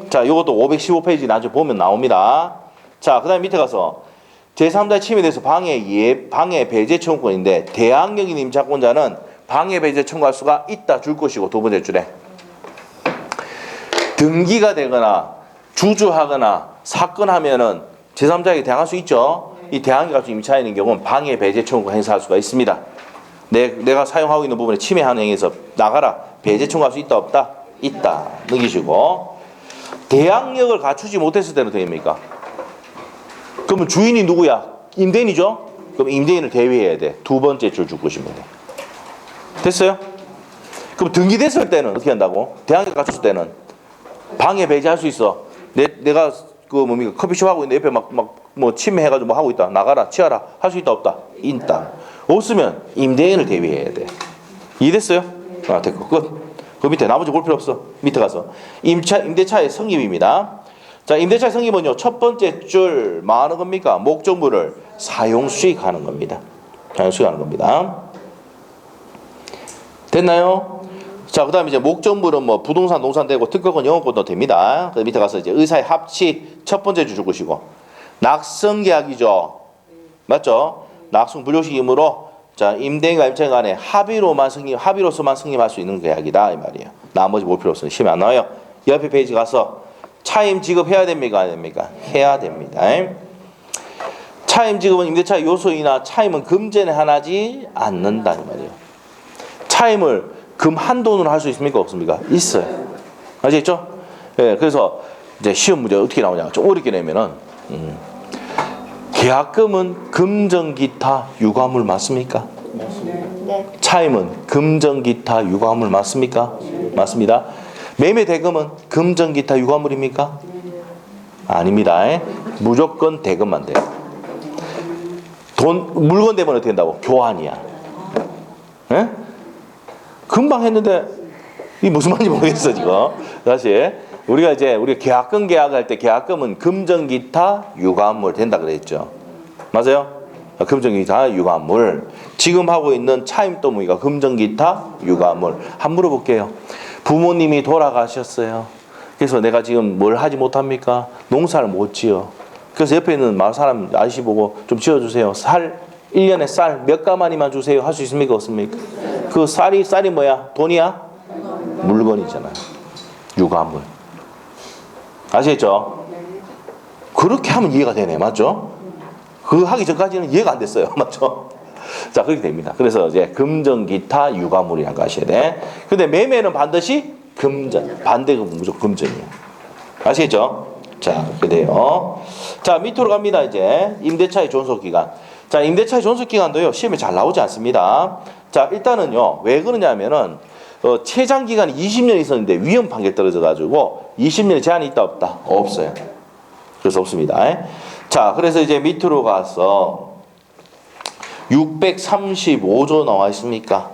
Speaker 1: 자, 요것도 515페이지 나중에 보면 나옵니다. 자, 그 다음에 밑에 가서 제3자의 침해에 대해서 방해 배제 청구권인데 대항력인 임차권자는 방해 배제 청구할 수가 있다 줄 것이고 두 번째 줄에 등기가 되거나 주주하거나 사건하면은 제3자에게 대항할 수 있죠. 이 대항이 가지고 임차에 있는 경우는 방해 배제 청구권 행사할 수가 있습니다. 내가 사용하고 있는 부분에 침해하는 행위에서 나가라. 배제 청구할 수 있다 없다? 있다. 넘기시고 대항력을 갖추지 못했을 때는 됩니까? 그러면 주인이 누구야? 임대인이죠? 그럼 임대인을 대위해야 돼. 두 번째 줄 줄 것이면 돼. 됐어요? 그럼 등기됐을 때는 어떻게 한다고? 대항력 갖췄을 때는 방해 배제할 수 있어. 내가 그 뭡니까 커피숍 하고 있는데 옆에 뭐 침해해가지고 뭐 하고 있다. 나가라, 치워라. 할 수 있다 없다? 있다. 없으면 임대인을 대위해야 돼. 이해됐어요? 아, 됐고 끝. 그 밑에 나머지 볼 필요 없어. 밑에 가서 임대차의 성립입니다. 자, 임대차의 성립은요 첫 번째 줄 뭐 하는 겁니까? 목적물을 사용 수익하는 겁니다. 사용 수익하는 겁니다. 됐나요? 자, 그 다음에 이제 목적물은 뭐 부동산, 농산 되고 특허권, 영업권도 됩니다. 그 밑에 가서 이제 의사의 합치 첫 번째 줄 것이고 낙성계약이죠. 맞죠? 낙성 불효식이므로 자, 임대인과 임차인 간에 합의로서만 성립할 수 있는 계약이다 이 말이에요. 나머지 볼 필요 없어요. 시험에 안 나와요. 옆에 페이지 가서 차임 지급해야 됩니까? 안 됩니까? 해야 됩니다. 차임 지급은 임대차 요소이나 차임은 금전에 하나지 않는다 이 말이에요. 차임을 금 한돈으로 할 수 있습니까? 없습니까? 있어요. 아시겠죠? 예, 그래서 이제 시험 문제 어떻게 나오냐? 좀 어렵게 내면은 계약금은 금전기타 유가물 맞습니까?
Speaker 3: 네.
Speaker 1: 차임은 금전기타 유가물 맞습니까? 맞습니다. 매매 대금은 금전기타 유가물입니까? 아닙니다. 무조건 대금만 돼요. 물건 되면 어떻게 된다고? 교환이야. 예? 금방 했는데 이 무슨 말인지 모르겠어 지금. 다시 우리가 계약금 계약할 때 계약금은 금전기타 유가물 된다 그랬죠. 맞아요? 금전기타 유가물. 지금 하고 있는 차임도무이가 금전기타 유가물. 한번 물어볼게요. 부모님이 돌아가셨어요. 그래서 내가 지금 뭘 하지 못합니까? 농사를 못 지어. 그래서 옆에 있는 마을 사람 아저씨 보고 좀 지어주세요. 1년에 쌀 몇 가마니만 주세요. 할 수 있습니까? 없습니까? 그 쌀이 뭐야? 돈이야? 물건이잖아요. 유가물. 아시겠죠? 그렇게 하면 이해가 되네. 맞죠? 그거 하기 전까지는 이해가 안 됐어요. 맞죠? 자, 그렇게 됩니다. 그래서 이제 금전, 기타, 유가물이라는 거 아셔야 돼. 근데 매매는 반드시 금전. 반대가 무조건 금전이에요. 아시겠죠? 자, 그렇게 돼요. 자, 밑으로 갑니다. 이제 임대차의 존속기간. 자, 임대차의 존속기간도요 시험에 잘 나오지 않습니다. 자, 일단은요 왜 그러냐면은 최장 기간이 20년 있었는데 위헌 판결 떨어져가지고 20년의 제한이 있다 없다? 없어요. 그래서 없습니다. 자, 그래서 이제 밑으로 가서 635조 나와 있습니까?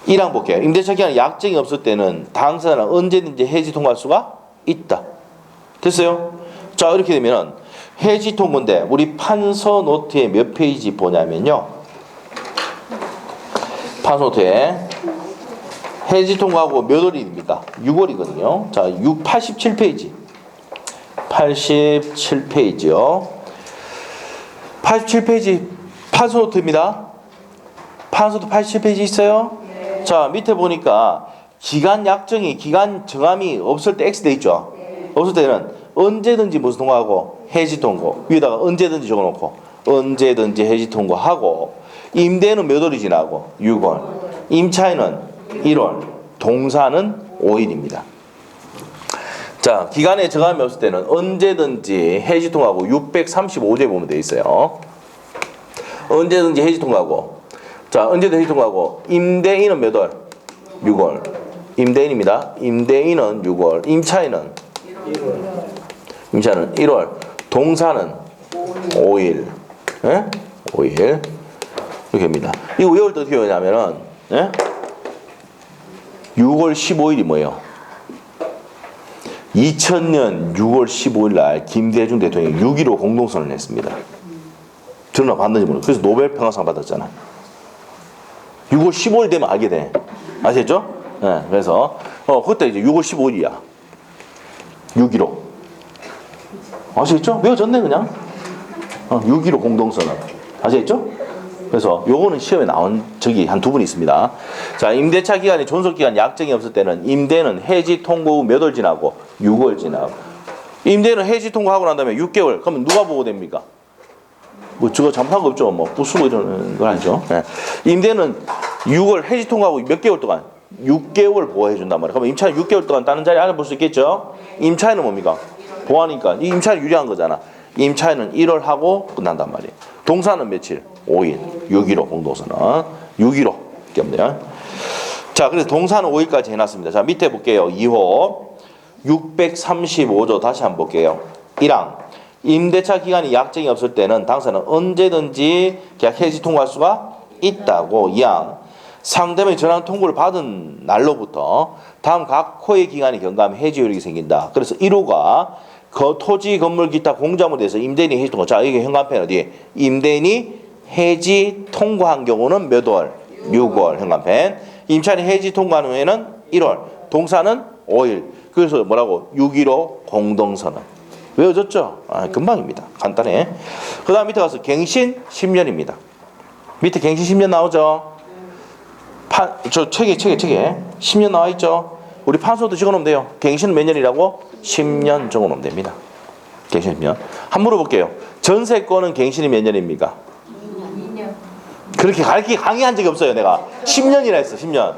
Speaker 1: 1항 볼게요. 임대차 기간 약정이 없을 때는 당사자는 언제든지 해지 통과할 수가 있다. 됐어요? 자, 이렇게 되면은 해지 통보인데 우리 판서 노트에 몇 페이지 보냐면요. 판서 노트에 해지 통과하고 몇 월입니까? 6월이거든요. 자, 87페이지. 87페이지요. 87페이지 판서 노트입니다. 판서 노트 87페이지 있어요? 네. 자, 밑에 보니까 기간 약정이 기간 정함이 없을 때 X 돼 있죠. 네. 없을 때는 언제든지 무슨 통과하고 해지 통고 위에다가 언제든지 적어놓고 언제든지 해지 통과하고 임대는 몇 월이 지나고 6월 임차인은 1월 동사는 5일입니다. 자, 기간에 정함이 없을 때는 언제든지 해지 통과하고 635조에 보면 돼 있어요. 언제든지 해지 통과하고 자, 언제든지 해지 통과하고 임대인은 몇 월? 6월. 임대인입니다. 임대인은 6월. 임차인은 1월. 동사는 5일. 예? 5일. 이렇게 합니다. 이거 왜 어떻게 하냐면은, 예? 6월 15일이 뭐예요? 2000년 6월 15일 날 김대중 대통령이 6.15 공동선언을 했습니다. 들어나 봤는지 모르겠어요. 그래서 노벨 평화상 받았잖아. 6월 15일 되면 알게 돼. 아시겠죠? 예, 그래서 그때 이제 6월 15일이야. 6.15. 아시겠죠? 외워졌네 그냥. 6.15 공동선언. 아시겠죠? 그래서 요거는 시험에 나온 적이 한 두 분 있습니다. 자, 임대차 기간이 존속기간 약정이 없을 때는 임대는 해지 통고 후 몇 월 지나고 6월 지나고. 임대는 해지 통고하고 난 다음에 6개월. 그러면 누가 보고됩니까? 뭐 저거 잘못한 거 없죠. 뭐 부수고 이러는 건 아니죠. 네. 임대는 6월 해지 통고하고 몇 개월 동안 6개월 보호해 준단 말이에요. 그러면 임차인 6개월 동안 다른 자리 안에 볼 수 있겠죠? 임차인은 뭡니까? 보호하니까 이 임차인 유리한 거잖아. 임차인은 1월 하고 끝난단 말이에요. 동사는 며칠? 5일. 6.15 공동선언. 6.15 겹네요. 자, 그래서 동사는 5일까지 해놨습니다. 자, 밑에 볼게요. 2호 635조 다시 한번 볼게요. 1항 임대차 기간이 약정이 없을 때는 당사는 언제든지 계약 해지 통고할 수가 있다고. 2항 상대방이 전환 통고를 받은 날로부터 다음 각 호의 기간이 경과하면 해지 효력이 생긴다. 그래서 1호가 그 토지 건물 기타 공작물에 대해서 임대인이 해지 통고. 자, 이게 현관펜 어디? 임대인이 해지 통고한 경우는 몇 월? 6월 현관펜. 임차인이 해지 통고한 후에는 1월. 동사는 5일. 그래서 뭐라고? 6.15 공동선언. 외워졌죠? 금방입니다. 간단해. 그 다음 밑에 가서 갱신 10년입니다. 밑에 갱신 10년 나오죠? 저 책에 10년 나와 있죠? 우리 판소도 적어놓으면 돼요. 갱신은 몇 년이라고? 10년 적어놓으면 됩니다. 갱신 10년. 한번 물어볼게요. 전세권은 갱신이 몇 년입니까?
Speaker 3: 2년.
Speaker 1: 그렇게 강의한 적이 없어요. 내가 10년이라 했어. 10년.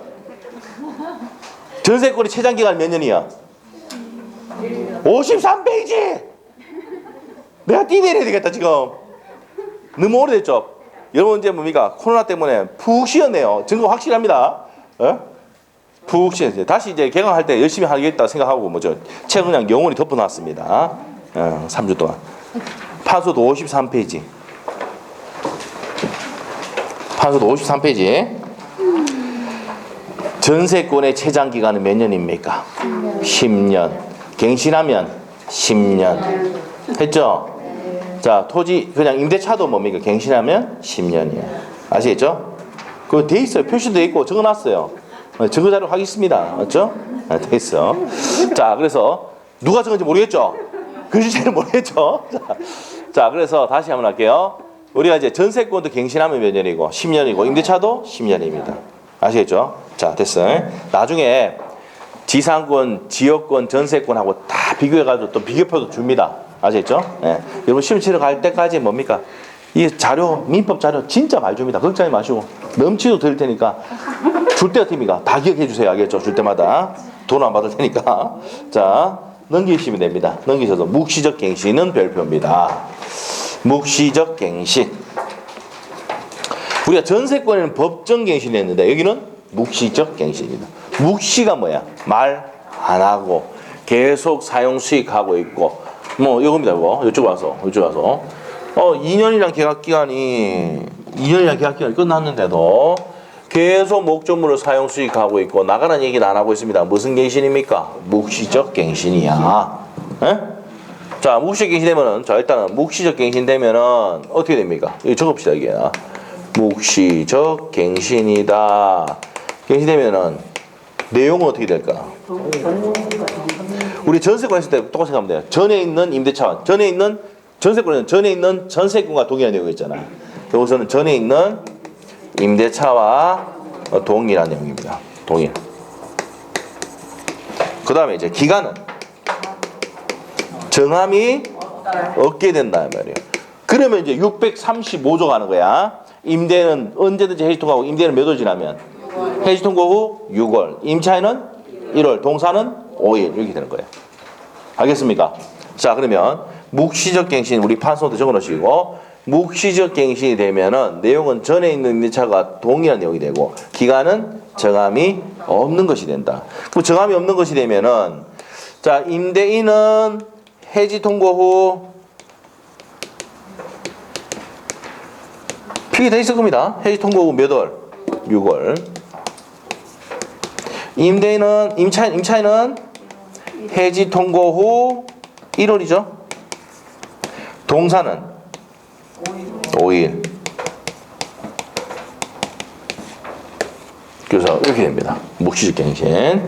Speaker 1: 전세권이 최장기간 몇 년이야? 53페이지. 내가 뛰내려야 되겠다 지금. 너무 오래됐죠? 여러분 이제 뭡니까? 코로나 때문에 푹 쉬었네요. 증거 확실합니다. 푹 쉬었어요. 다시 이제 개강할 때 열심히 하겠다 생각하고 뭐죠? 책은 그냥 영원히 덮어놨습니다. 3주 동안. 판소도 53페이지. 판소도 53페이지. 전세권의 최장 기간은 몇 년입니까? 10년. 갱신하면 10년. 했죠? 자, 토지 그냥 임대차도 뭡니까? 갱신하면 10년이에요. 아시겠죠? 그거 돼 있어요. 표시도 있고 적어놨어요. 증거 자료 하겠습니다. 맞죠? 돼 있어. 자, 그래서 누가 적은지 모르겠죠? 글씨체는 모르겠죠? 자, 그래서 다시 한번 할게요. 우리가 이제 전세권도 갱신하면 몇 년이고 10년이고 임대차도 10년입니다. 아시겠죠? 자, 됐어요. 나중에 지상권, 지역권, 전세권하고 다 비교해가지고 또 비교표도 줍니다. 아시겠죠? 네. 여러분 시험 치러 갈 때까지 뭡니까? 이 자료, 민법 자료 진짜 많이 줍니다. 걱정하지 마시고 넘치도 드릴 테니까 줄 때가 팀이가 다 기억해 주세요. 알겠죠? 줄 때마다 돈 안 받을 테니까. 자, 넘기시면 됩니다. 넘기셔서 묵시적 갱신은 별표입니다. 묵시적 갱신. 우리가 전세권에는 법정 갱신이 했는데 여기는 묵시적 갱신입니다. 묵시가 뭐야? 말 안 하고 계속 사용 수익하고 있고 뭐 이겁니다. 이쪽 와서 2년이란 계약 기간이 끝났는데도 계속 목적물을 사용 수익하고 있고 나가는 얘기는 안 하고 있습니다. 무슨 갱신입니까? 묵시적 갱신이야. 에? 자, 묵시적 갱신되면은 자 일단은 묵시적 갱신되면은 어떻게 됩니까? 이거 적읍시다 이게. 묵시적 갱신이다. 갱신되면은 내용은 어떻게 될까? 우리 전세권 했을 때 똑같이 생각하면 돼요. 전에 있는 임대차, 전에 있는 전세권은 전에 있는 전세권과 동일한 내용이 있잖아요. 여기서는 전에 있는 임대차와 동일한 내용입니다. 동일. 그 다음에 이제 기간은 정함이 없게 된다는 말이에요. 그러면 이제 635조 가는 거야. 임대는 언제든지 해지 통고하고 임대는 몇 월 지나면? 해지 통고 후 6월. 임차인은 1월. 동사는 5일. 이렇게 되는 거예요. 알겠습니까? 자, 그러면 묵시적 갱신 우리 판소도 적어놓으시고 묵시적 갱신이 되면은 내용은 전에 있는 임대차가 동일한 내용이 되고 기간은 정함이 없는 것이 된다. 그럼 정함이 없는 것이 되면은 자, 임대인은 해지 통고 후 필기 돼 있을 겁니다. 해지 통고 후 몇 월? 6월. 임차인은 해지 통고 후 1월이죠. 동사는 5일. 그래서 이렇게 됩니다. 묵시적 갱신.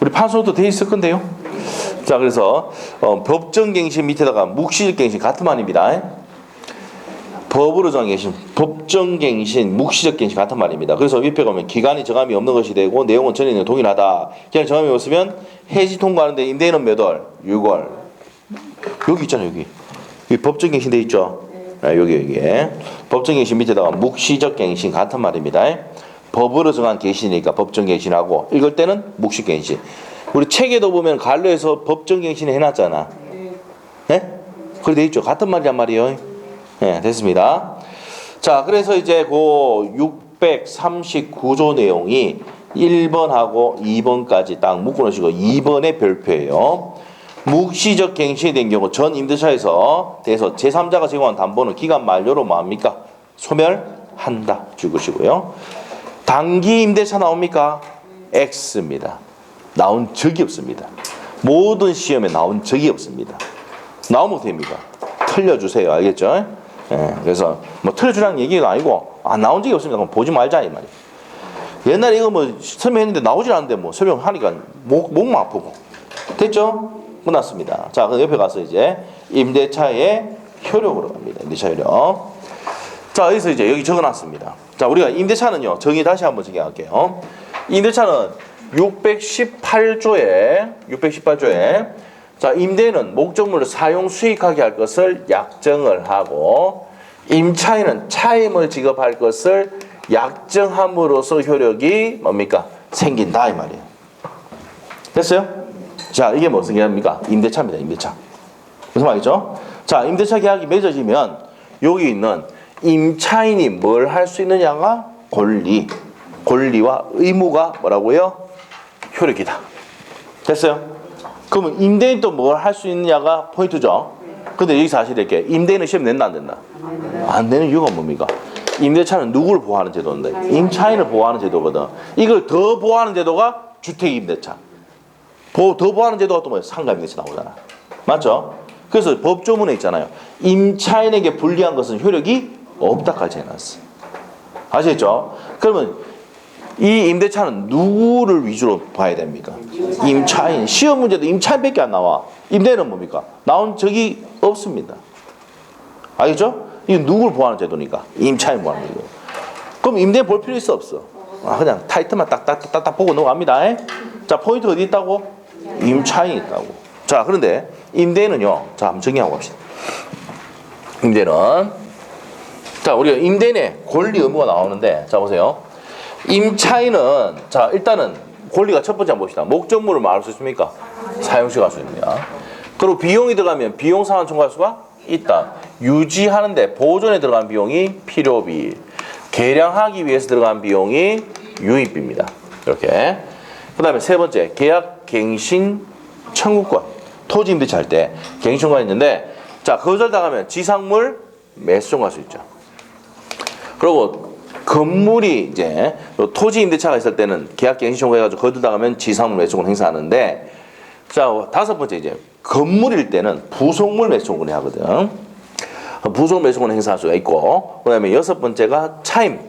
Speaker 1: 우리 판소도 돼 있을 건데요. 자, 그래서 법정 갱신 밑에다가 묵시적 갱신 같은 말입니다. 법으로 정한 갱신, 법정 갱신, 묵시적 갱신 같은 말입니다. 그래서 옆에 가면 기간이 정함이 없는 것이 되고 내용은 전에는 동일하다. 기간이 정함이 없으면 해지 통과하는데 임대인은 몇 월? 6월. 여기 있잖아요, 여기. 여기 법정 갱신 돼 있죠? 아, 여기에. 법정 갱신 밑에다가 묵시적 갱신 같은 말입니다. 법으로 정한 갱신이니까 법정 갱신하고 읽을 때는 묵시적 갱신. 우리 책에도 보면 갈로에서 법정 갱신 해놨잖아. 네? 그래 돼 있죠. 같은 말이란 말이에요. 네, 됐습니다. 자, 그래서 이제 그 639조 내용이 1번하고 2번까지 딱 묶어놓으시고 2번의 별표예요. 묵시적 갱신이 된 경우 전 임대차에서 대해서 제3자가 제공한 담보는 기간 만료로 뭡니까? 소멸한다. 죽으시고요. 단기 임대차 나옵니까? X입니다. 나온 적이 없습니다. 모든 시험에 나온 적이 없습니다. 나오면 됩니다. 틀려주세요. 알겠죠? 예, 그래서 뭐 틀려주라는 얘기가 아니고 나온 적이 없습니다. 그럼 보지 말자 이 말이에요. 옛날에 이거 뭐 설명했는데 나오질 않는데 뭐 설명하니까 목만 아프고. 됐죠? 끝났습니다. 자, 그럼 옆에 가서 이제 임대차의 효력으로 갑니다. 임대차 효력. 자, 여기서 이제 여기 적어놨습니다. 자, 우리가 임대차는요, 정의 다시 한번 정의할게요. 임대차는 618조에 자, 임대인은 목적물을 사용 수익하게 할 것을 약정을 하고 임차인은 차임을 지급할 것을 약정함으로써 효력이 뭡니까? 생긴다 이 말이에요. 됐어요? 자, 이게 무슨 계약입니까? 임대차입니다. 임대차. 무슨 말이죠? 자, 임대차 계약이 맺어지면 여기 있는 임차인이 뭘 할 수 있느냐가 권리와 의무가 뭐라고요? 효력이다. 됐어요? 그러면 임대인 또 뭘 할 수 있느냐가 포인트죠. 근데 여기서 아셔야 될 게 임대인은 시험 낸다 안 된다? 안 되는 이유가 뭡니까? 임대차는 누구를 보호하는 제도인데? 임차인을 보호하는 제도거든. 이걸 더 보호하는 제도가 주택임대차. 더 보호하는 제도가 또 뭐예요? 상가임대차 나오잖아. 맞죠? 그래서 법조문에 있잖아요. 임차인에게 불리한 것은 효력이 없다까지 해놨어. 아시겠죠? 그러면 이 임대차는 누구를 위주로 봐야 됩니까? 임차인. 시험 문제도 임차인밖에 안 나와. 임대인은 뭡니까? 나온 적이 없습니다. 알겠죠? 이건 누구를 보호하는 제도니까? 임차인 보호하는 제도. 그럼 임대인 볼 필요 있어 없어? 그냥 타이틀만 딱딱딱딱 보고 넘어갑니다. 자, 포인트 어디 있다고? 임차인이 있다고. 자, 그런데 임대인은요. 자, 한번 정의하고 갑시다. 임대인은 자, 우리가 임대인의 권리 의무가 나오는데 자, 보세요. 임차인은 자, 일단은 권리가 첫 번째 한번 봅시다. 목적물을 말할 수 있습니까? 사용시 갈 수 있습니다. 그리고 비용이 들어가면 비용 상환 청구할 수가 있다. 유지하는데 보존에 들어간 비용이 필요비, 개량하기 위해서 들어간 비용이 유입비입니다. 이렇게. 그 다음에 세 번째 계약 갱신 청구권. 토지 임대차 할 때 갱신 청구가 있는데 자, 거절당하면 지상물 매수 청구할 수 있죠. 그리고 건물이 이제 토지 임대차가 있을 때는 계약 갱신 청구해가지고 거절당하면 지상물 매수 청구를 행사하는데 자, 다섯 번째 이제 건물일 때는 부속물 매수 청구를 하거든. 부속물 매수 청구를 행사할 수가 있고 그 다음에 여섯 번째가 차임.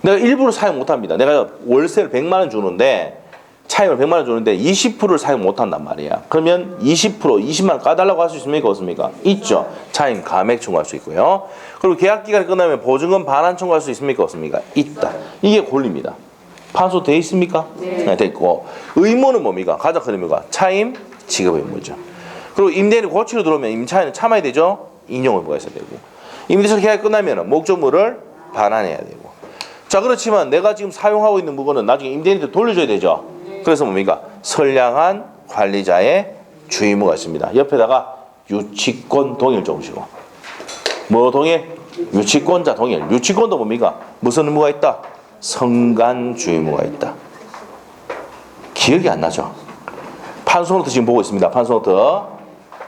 Speaker 1: 내가 일부러 사용 못합니다. 내가 월세를 100만 원 주는데 차임을 100만 원 주는데 20%를 사용 못한단 말이야. 그러면 20%, 20만 원 까달라고 할 수 있습니까? 없습니까? 있죠. 차임 감액 청구할 수 있고요. 그리고 계약 기간이 끝나면 보증금 반환 청구할 수 있습니까? 없습니까? 있다. 이게 권리입니다. 판소 돼 있습니까? 네. 돼 있고. 의무는 뭡니까? 가장 큰 의무가 차임 지급 의무죠. 그리고 임대인이 고치로 들어오면 임차인은 참아야 되죠. 인용 의무가 있어야 되고. 임대차 계약이 끝나면 목적물을 반환해야 되고. 자, 그렇지만 내가 지금 사용하고 있는 물건은 나중에 임대인한테 돌려줘야 되죠. 그래서 뭡니까? 선량한 관리자의 주의무가 있습니다. 옆에다가 유치권 동의를 적으시고. 뭐 동의? 유치권자 동의. 유치권도 뭡니까? 무슨 의무가 있다? 성간 주의무가 있다. 기억이 안 나죠? 판소노트 지금 보고 있습니다.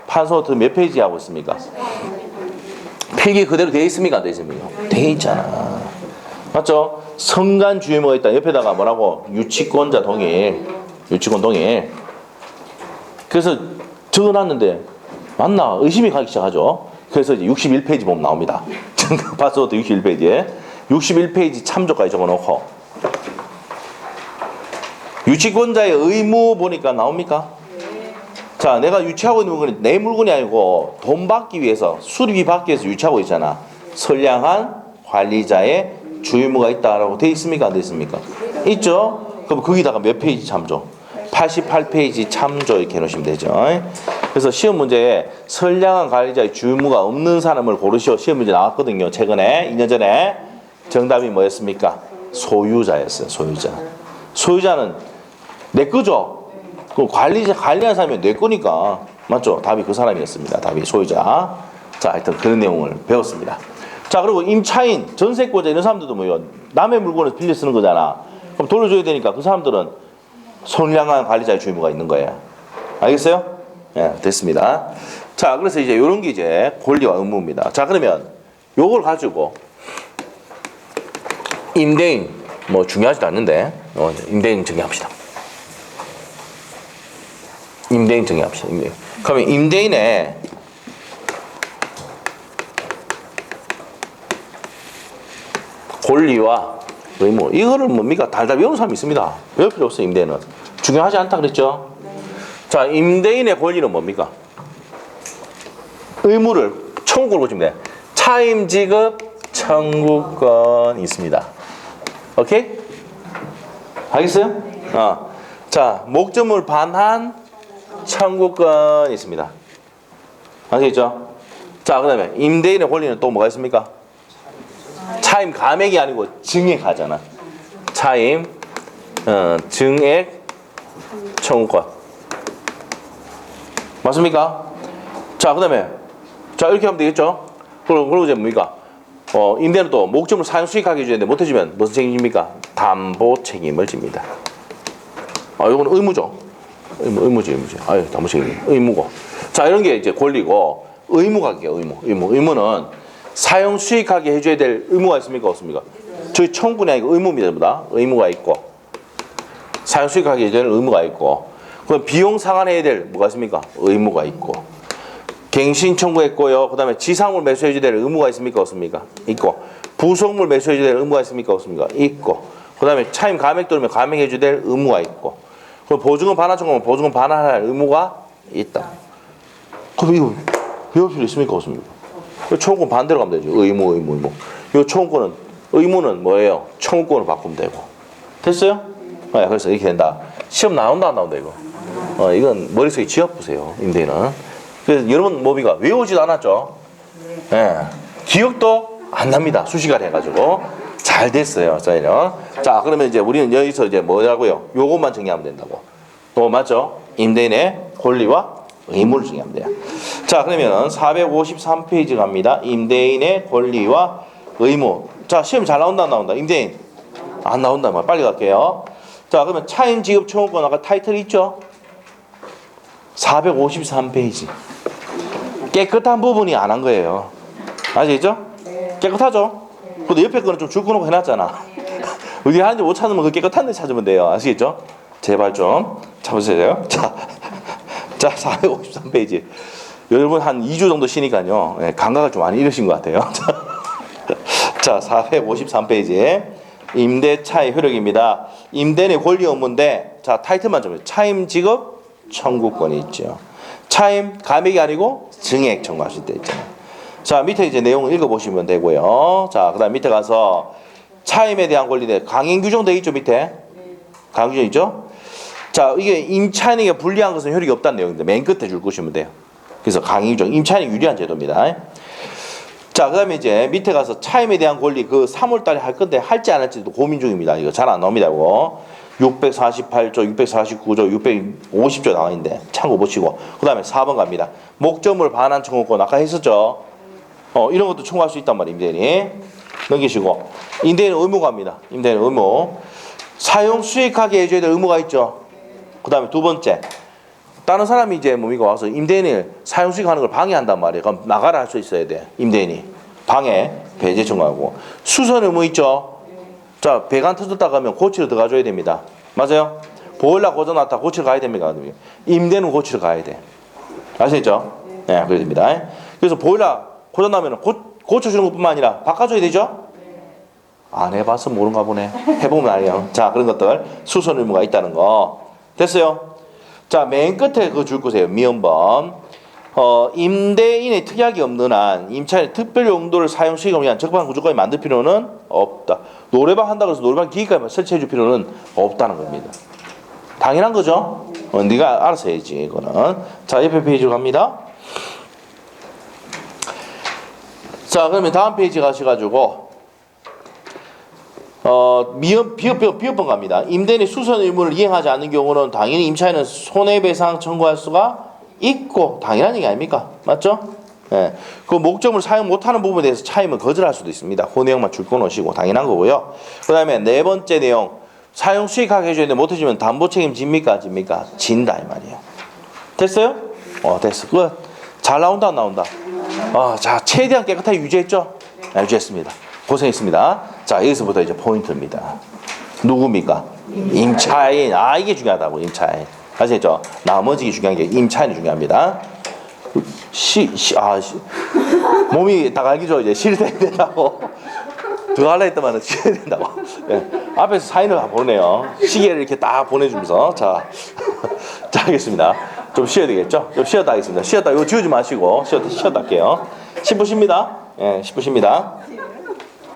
Speaker 1: 판소노트 몇 페이지 하고 있습니까? 필기 그대로 되어 있습니까? 안 되어 있습니까? 되어 있잖아. 맞죠? 성간 주의무가 있다. 옆에다가 뭐라고? 유치권자 동일. 유치권 동일. 그래서 적어놨는데 맞나? 의심이 가기 시작하죠. 그래서 이제 61페이지 보면 나옵니다. 파스워드 61페이지에 61페이지 참조까지 적어놓고 유치권자의 의무 보니까 나옵니까? 자, 내가 유치하고 있는 물건이 내 물건이 아니고 돈 받기 위해서, 수리비 받기 위해서 유치하고 있잖아. 선량한 관리자의 주의무가 있다라고 돼 있습니까? 안 돼 있습니까? 있죠? 그럼 거기다가 몇 페이지 참조? 88페이지 참조 이렇게 해놓으시면 되죠. 그래서 시험 문제에 선량한 관리자의 주의무가 없는 사람을 고르시오. 시험 문제 나왔거든요. 최근에 2년 전에 정답이 뭐였습니까? 소유자였어요. 소유자. 소유자는 내 거죠. 그 관리한 사람이 내 거니까 맞죠? 답이 그 사람이었습니다. 답이 소유자. 자, 하여튼 그런 내용을 배웠습니다. 자, 그리고 임차인, 전세권자 이런 사람들도 뭐요? 남의 물건을 빌려 쓰는 거잖아. 그럼 돌려줘야 되니까 그 사람들은 선량한 관리자의 주의무가 있는 거예요. 알겠어요? 예, 됐습니다. 자, 그래서 이제 이런 게 이제 권리와 의무입니다. 자, 그러면 요걸 가지고 임대인 뭐 중요하지도 않는데 임대인 정의합시다. 임대인 정의합시다. 임대인. 그러면 임대인의 권리와 의무, 이거를 뭡니까? 달달 외우는 사람이 있습니다. 외울 필요 없어요. 임대인은 중요하지 않다 그랬죠. 자, 임대인의 권리는 뭡니까? 의무를 청구를 보시면 돼. 차임 지급 청구권이 있습니다. 오케이? 알겠어요? 자, 목적물 반환 청구권이 있습니다. 아시겠죠? 자, 그 다음에 임대인의 권리는 또 뭐가 있습니까? 차임 감액이 아니고 증액하잖아. 차임 증액 청구권. 맞습니까? 자, 그 다음에 자, 이렇게 하면 되겠죠? 그리고 이제 뭡니까? 임대는 또 목적물 사용 수익하게 해줘야 되는데 못해주면 무슨 책임입니까? 담보 책임을 집니다. 이건 의무죠. 의무지. 아유, 담보 책임. 의무고. 자, 이런 게 이제 권리고, 의무가 할게요. 의무는 사용 수익하게 해줘야 될 의무가 있습니까? 없습니까? 저희 청구권이 아니고 의무입니다. 의무가 있고, 사용 수익하게 해줘야 될 의무가 있고, 그럼 비용 상환해야 될 뭐가 있습니까? 의무가 있고, 갱신 청구했고요. 그 다음에 지상물 매수해줘야 될 의무가 있습니까? 없습니까? 있고, 부속물 매수해줘야 될 의무가 있습니까? 없습니까? 있고, 그 다음에 차임 감액 들어오면 감액해줘야 될 의무가 있고, 그럼 보증금 반환 청구하면 보증금 반환할 의무가 있다. 그럼 이거 배울 필요 있습니까? 없습니까? 청구권 반대로 가면 되죠. 의무. 이 청구권은, 의무는 뭐예요? 청구권을 바꾸면 되고. 됐어요? 그래서 이렇게 된다. 시험 나온다, 안 나온다, 이거? 이건 머릿속에 지어보세요. 임대인은. 그래서 여러분 뭡니까? 외우지도 않았죠? 예. 기억도 안 납니다. 수시간 해가지고. 잘 됐어요. 자, 그러면 이제 우리는 여기서 이제 뭐라고요? 요것만 정의하면 된다고. 또 맞죠? 임대인의 권리와 의무를 정의하면 돼요. 자, 그러면 453페이지 갑니다. 임대인의 권리와 의무. 자, 시험 잘 나온다, 안 나온다? 임대인. 안 나온다. 빨리 갈게요. 자, 그러면 차임 지급 청구권 아까 타이틀 있죠? 453페이지. 깨끗한 부분이 안 한 거예요. 아시겠죠? 깨끗하죠? 근데 옆에 거는 좀 줄 끊고 해놨잖아. 어디 하는지 못 찾으면 그 깨끗한 데 찾으면 돼요. 아시겠죠? 제발 좀 찾으세요. 자, 453페이지. 여러분 한 2주 정도 쉬니까요. 감각을 좀 많이 잃으신 것 같아요. 자, 453페이지. 임대차의 효력입니다. 임대인의 권리 업무인데, 자, 타이틀만 좀 해요. 차임 지급 청구권이 있죠. 차임 감액이 아니고 증액 청구하실 때 있잖아요. 자, 밑에 이제 내용을 읽어보시면 되고요. 자, 그 다음 밑에 가서 차임에 대한 권리대 강행 규정되어 있죠, 밑에? 강행 규정 있죠? 자, 이게 임차인에게 불리한 것은 효력이 없다는 내용인데 맨 끝에 줄 것이면 돼요. 그래서 강행 규정, 임차인이 유리한 제도입니다. 자, 그 다음에 이제 밑에 가서 차임에 대한 권리 그 3월달에 할 건데 할지 안 할지도 고민 중입니다. 이거 잘 안 나옵니다, 이거. 648조, 649조, 650조 나와 있는데 참고 보시고. 그 다음에 4번 갑니다. 목적물 반환 청구권 아까 했었죠? 이런 것도 청구할 수 있단 말이에요, 임대인이. 넘기시고. 임대인은 의무 갑니다. 임대인은 의무. 사용 수익하게 해줘야 될 의무가 있죠. 그 다음에 두 번째. 다른 사람이 이제 뭡니까 와서 임대인이 사용 수익하는 걸 방해한단 말이에요. 그럼 나가라 할 수 있어야 돼. 임대인이. 방해, 배제 청구하고. 수선 의무 있죠. 자, 배관 터졌다 가면 고치러 들어가줘야 됩니다. 맞아요? 보일러 고장났다 고치러 가야 됩니까? 임대는 고치러 가야 돼. 아시겠죠? 네, 그래야 됩니다. 그래서 보일러 고장나면 고쳐주는 것뿐만 아니라 바꿔줘야 되죠? 안 해봐서 모른가 보네. 해보면 알아요. 자, 그런 것들 수선 의무가 있다는 거 됐어요? 자, 맨 끝에 그거 줄 거세요. 미연범. 임대인의 특약이 없는 한 임차인의 특별 용도를 사용 수익을 위한 적합한 구조까지 만들 필요는 없다. 노래방 한다고 해서 노래방 기기까지 설치해 줄 필요는 없다는 겁니다. 당연한 거죠? 네가 알아서 해야지 이거는. 자, 옆에 페이지로 갑니다. 자, 그러면 다음 페이지 가셔가지고 비협번 갑니다. 임대인이 수선 의무를 이행하지 않는 경우는 당연히 임차인은 손해배상 청구할 수가 있고 당연한 얘기 아닙니까? 맞죠? 예. 그 목적물 사용 못하는 부분에 대해서 차임을 거절할 수도 있습니다. 그 내용만 줄 거놓으시고 당연한 거고요. 그 다음에 네 번째 내용 사용 수익하게 해줘야 되는데 못해주면 담보 책임 집니까? 집니까? 진다 이 말이에요. 됐어요? 됐어. 끝. 잘 나온다 안 나온다? 자, 최대한 깨끗하게 유지했죠? 네, 유지했습니다. 고생했습니다. 자, 여기서부터 이제 포인트입니다. 누굽니까? 임차인. 이게 중요하다고, 임차인. 아시겠죠? 나머지 중요한 게 임차인이 중요합니다. 몸이 다 갈기죠, 이제. 실대야 된다고. 더 하려 했더만 쉬어야 된다고. 네. 앞에서 사인을 다 보내요. 시계를 이렇게 딱 보내주면서. 자, 하겠습니다. 좀 쉬어야 되겠죠? 좀 쉬었다 하겠습니다. 쉬었다, 이거 지우지 마시고, 쉬었다 할게요. 10분 쉽니다. 예, 10분 쉽니다.